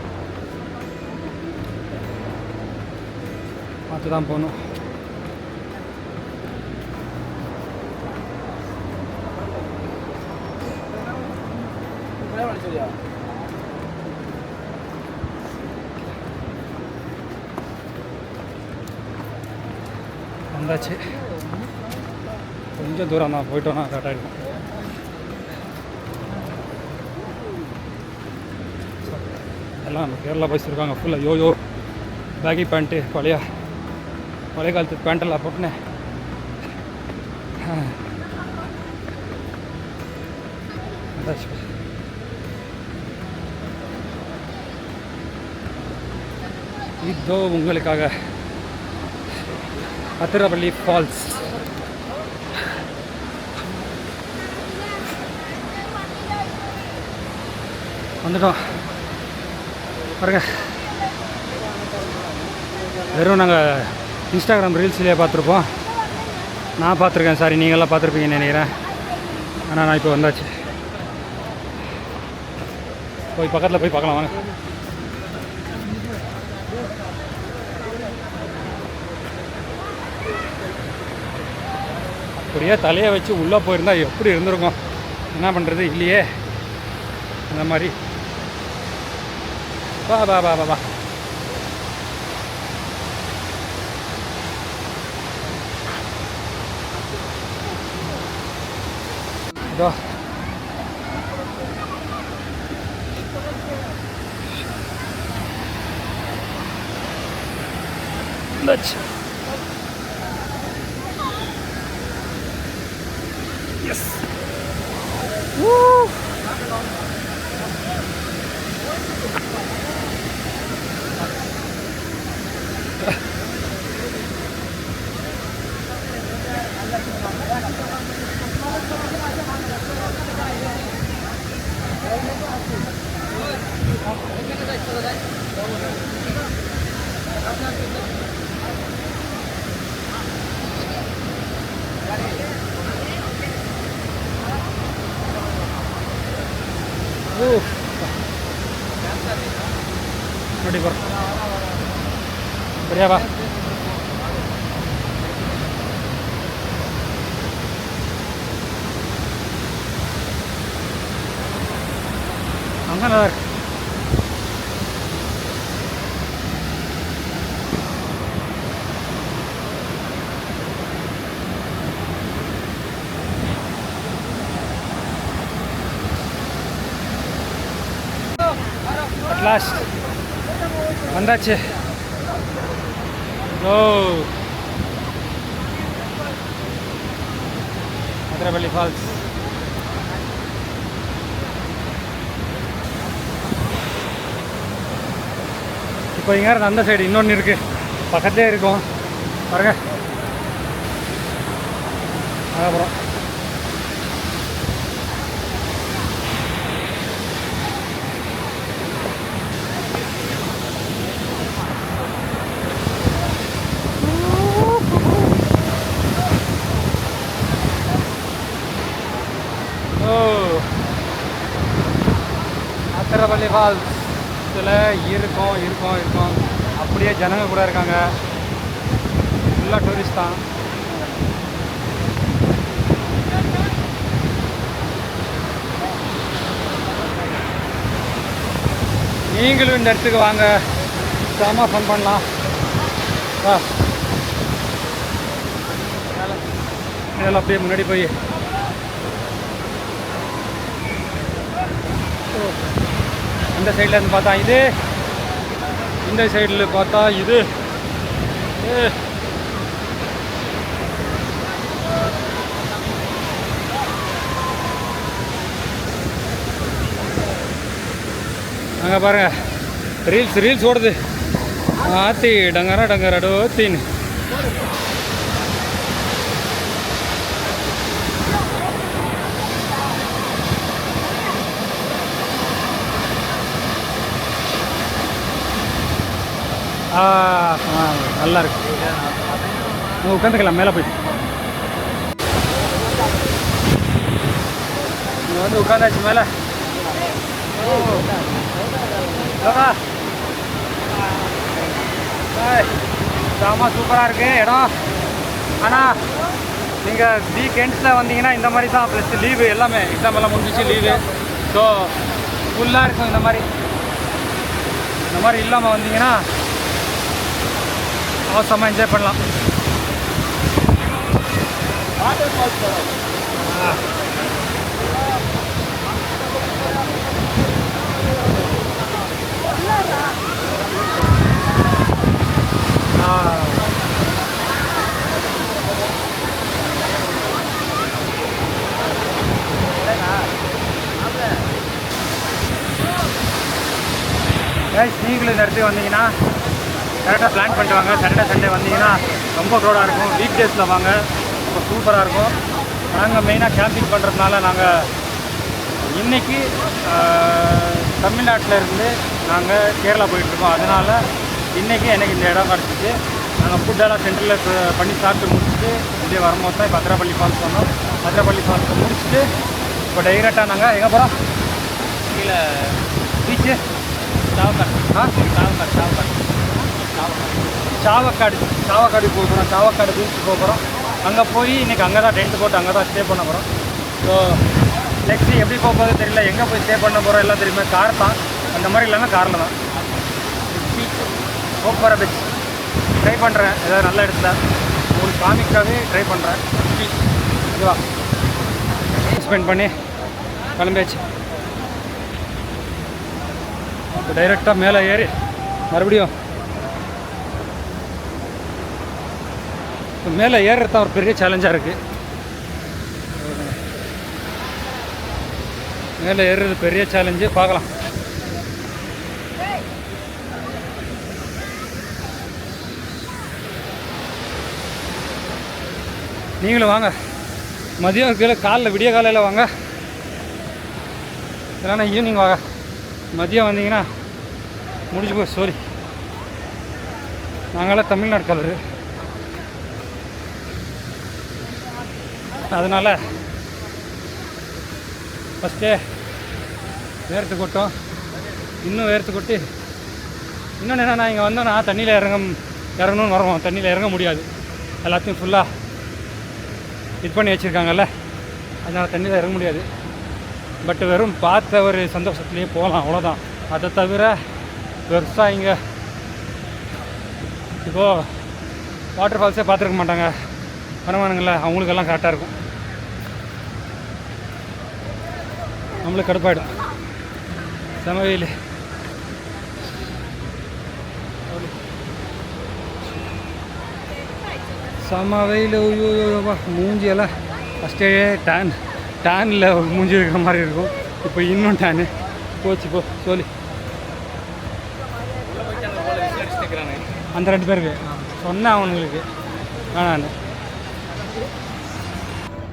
பார்த்து தான் போகணும். வந்தாச்சு. கொஞ்சம் தூரம் தான் போயிட்டோன்னா கரெக்டாக இருக்கும். எல்லாம் நம்ம கேரளா பாய்ஸ் இருக்காங்க ஃபுல்லாக யோயோ பேகி பேண்ட்டு பழைய காலத்து பேண்ட்டெல்லாம் போட்டுனேன். இதோ உங்களுக்காக அதிரப்பள்ளி ஃபால்ஸ். வந்துட்டோம் பாருங்க. வெறும் நாங்கள் இன்ஸ்டாகிராம் ரீல்ஸ்லேயே பார்த்துருப்போம். நான் பார்த்துருக்கேன், சாரி நீங்கள்லாம் பார்த்துருப்பீங்கன்னு நினைக்கிறேன். ஆனால் நான் இப்போ வந்தாச்சு. போய் பக்கத்தில் போய் பார்க்கலாம் வாங்க. அப்படியே தலையை வச்சு உள்ளே போயிருந்தா எப்படி இருந்திருக்கும். என்ன பண்ணுறது இல்லையே அந்த மாதிரி. வா வா வா வா வா. இதோ வந்தாச்சு. எஸ் ನೋಡಿ ಬರ್ ಬರಿಯಾ ಬಾ. அங்கே லாஸ்ட் வந்தாச்சு. ஓ அதிரப்பள்ளி ஃபால்ஸ். இப்போ இங்கே அந்த சைடு இன்னொன்று இருக்குது, பக்கத்துலேயே இருக்கும் பாருங்க. அப்புறம் அதிரப்பள்ளி ஃபால்ஸ் இதில் இருக்கும் அப்படியே ஜனங்க கூட இருக்காங்க, ஃபுல்லாக டூரிஸ்ட் தான். நீங்களும் இந்த இடத்துக்கு வாங்க, செம ஃபன் பண்ணலாம். வா இதெல்லாம் அப்படியே முன்னாடி போய் இந்த சைடில் இருந்து பார்த்தா இது, இந்த சைடில் பார்த்தா இது. அங்கே பாருங்க ரீல்ஸ் ஓடுது. ஆத்தி டங்கரடோ தீன்னு. நல்லா இருக்கு. உட்காந்துக்கலாம் மேலே போய். இங்கே வந்து உட்காந்தாச்சு மேலே. சாமா சூப்பராக இருக்குது இடம். ஆனால் நீங்கள் வீக்கெண்ட்ஸில் வந்தீங்கன்னா இந்த மாதிரி தான். ப்ளஸ் லீவு எல்லாமே, எக்ஸாம் எல்லாம் முடிஞ்சிச்சு, லீவு. ஸோ ஃபுல்லாக இருக்கும். இந்த மாதிரி இல்லாமல் வந்தீங்கன்னா அவசரமாக என்ஜாய் பண்ணலாம். நீங்களும் இந்த இடத்துக்கு வந்தீங்கன்னா கரெக்டாக பிளான் பண்ணிட்டு வாங்க. சாட்டர்டே சண்டே வந்தீங்கன்னா ரொம்ப க்ரௌடாக இருக்கும். வீக் டேஸில் வாங்க, ரொம்ப சூப்பராக இருக்கும். நாங்கள் மெயினாக கேம்பிங் பண்ணுறதுனால நாங்கள் இன்றைக்கி தமிழ்நாட்டில் இருந்து நாங்கள் கேரளா போயிட்டுருக்கோம். அதனால் இன்றைக்கி எனக்கு இந்த இடம் கிடச்சிச்சு. நாங்கள் ஃபுட்டெல்லாம் சென்டரில் பண்ணி சாப்பிட்டு முடிச்சுட்டு இப்படியே வரும்போது தான் இப்போ அதிரப்பள்ளி ஃபால்ஸ் வந்தோம். அதிரப்பள்ளி ஃபால்ஸை முடிச்சுட்டு இப்போ டைரெக்டாக நாங்கள் எங்கே போகிறோம்? கீழே பீச்சு சாவக்காடு போக போகிறோம். சாவக்காடு பீச்சுக்கு போக போகிறோம். அங்கே போய் இன்றைக்கி அங்கே தான் டென்ட் போட்டு அங்கே தான் ஸ்டே பண்ண போகிறோம். ஸோ நெக்ஸ்ட்டு எப்படி போக போகிறது தெரியல, எங்கே போய் ஸ்டே பண்ண போகிறோம் எல்லாம் தெரியுமா. கார் தான், அந்த மாதிரி இல்லைன்னா காரில் தான் போக போகிற பீச். ட்ரை பண்ணுறேன் ஏதாவது நல்ல இடத்துல உங்களுக்கு காமிக்காவே ட்ரை பண்ணுறேன். இதுவா ஸ்பெண்ட் பண்ணி கிளம்பியாச்சு. இப்போ டைரெக்டாக மேலே ஏறி மறுபடியும் இப்போ மேலே ஏறுறது தான் ஒரு பெரிய சேலஞ்சாக இருக்குது. மேலே ஏறுறது பெரிய சேலஞ்சு. பார்க்கலாம். நீங்களும் வாங்க. மதியம் கீழே காலைல விடிய காலையில் வாங்க, இல்லைன்னா ஈவினிங் வாங்க. மதியம் வந்தீங்கன்னா முடிஞ்சு போய் ஸ்டோரி. நாங்களாம் தமிழ்நாடு கலரு, அதனால் ஃபஸ்ட்டே வேர்த்து கொட்டும். இன்னும் வேர்த்து கொட்டி இன்னொன்று என்னென்னா இங்கே வந்தோன்னா தண்ணியில் இறங்கணும்னு வரோம். தண்ணியில் இறங்க முடியாது, எல்லாத்தையும் ஃபுல்லாக இது பண்ணி வச்சுருக்காங்கல்ல, அதனால் தண்ணியில் இறங்க முடியாது. பட் வெறும் பார்த்த ஒரு சந்தோஷத்துலேயே போகலாம், அவ்வளோதான். அதை தவிர பெருசாக இங்கே இப்போது வாட்டர் ஃபால்ஸே பார்த்துருக்க மாட்டாங்க வருமானங்கள, அவங்களுக்கெல்லாம் கரெக்டாக இருக்கும். நம்மளுக்கு கடுப்பாயிடும். செம வெயில். செம வெயில். ஐயோப்பா, மூஞ்சியெல்லாம் ஃபஸ்ட்டே டேனில் மூஞ்சி இருக்கிற மாதிரி இருக்கும். இப்போ இன்னும் டேனு போச்சு. போ சொல்லி அந்த 2 பேருக்கு சொன்னேன் அவனுங்களுக்கு வேணான்னு.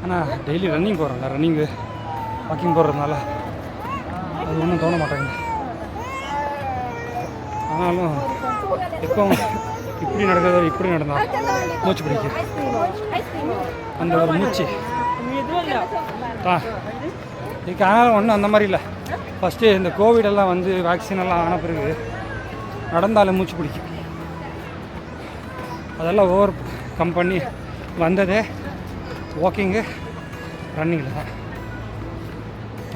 ஆனால் டெய்லி ரன்னிங் போகிறோம்ல, ரன்னிங்கு வாக்கிங் போடுறதுனால அது ஒன்றும் தோண மாட்டேங்குது. ஆனாலும் இப்போ இப்படி நடக்கிறது இப்படி நடந்தால் மூச்சு பிடிக்கும். அந்த ஒரு மூச்சு இதுக்கு. ஆனாலும் ஒன்றும் அந்த மாதிரி இல்லை. ஃபஸ்ட்டு இந்த கோவிடெல்லாம் வந்து வேக்சின் எல்லாம் ஆன பிறகு நடந்தாலும் மூச்சு பிடிக்கும். அதெல்லாம் ஓவர் கம் பண்ணி வந்ததே வாக்கிங்கு ரன்னிங்கில் தான்.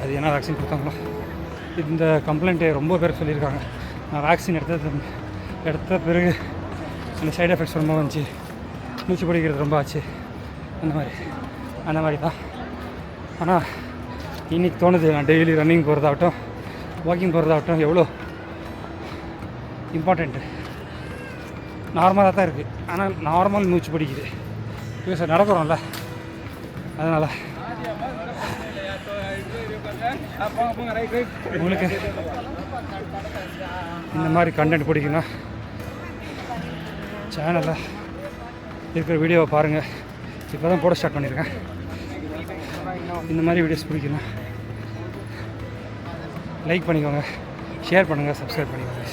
அது என்ன வேக்சின் கொடுத்தாங்களோ. இந்த கம்ப்ளைண்ட்டு ரொம்ப பேர் சொல்லியிருக்காங்க. நான் வேக்சின் எடுத்த பிறகு அந்த சைடு எஃபெக்ட்ஸ் ரொம்ப வந்துச்சு, மூச்சு பிடிக்கிறது ரொம்ப ஆச்சு, அந்த மாதிரி. அந்த மாதிரி தான். ஆனால் இன்றைக்கி தோணுது நான் டெய்லி ரன்னிங் போகிறதாகட்டும் வாக்கிங் போகிறதாகட்டும் எவ்வளோ இம்பார்ட்டண்ட்டு. நார்மலாக தான் இருக்குது, ஆனால் நார்மல் மூச்சு பிடிக்குது பிகாஸ் நடக்கிறோம்ல, அதனால் உங்களுக்கு இந்த மாதிரி கண்டென்ட் பிடிக்குன்னா சேனலில் இருக்கிற வீடியோவை பாருங்கள். இப்போ தான் போட ஸ்டார்ட் பண்ணியிருக்கேன். இந்த மாதிரி வீடியோஸ் பிடிக்குன்னா லைக் பண்ணிக்கோங்க, ஷேர் பண்ணுங்கள், சப்ஸ்கிரைப் பண்ணிக்கோங்க.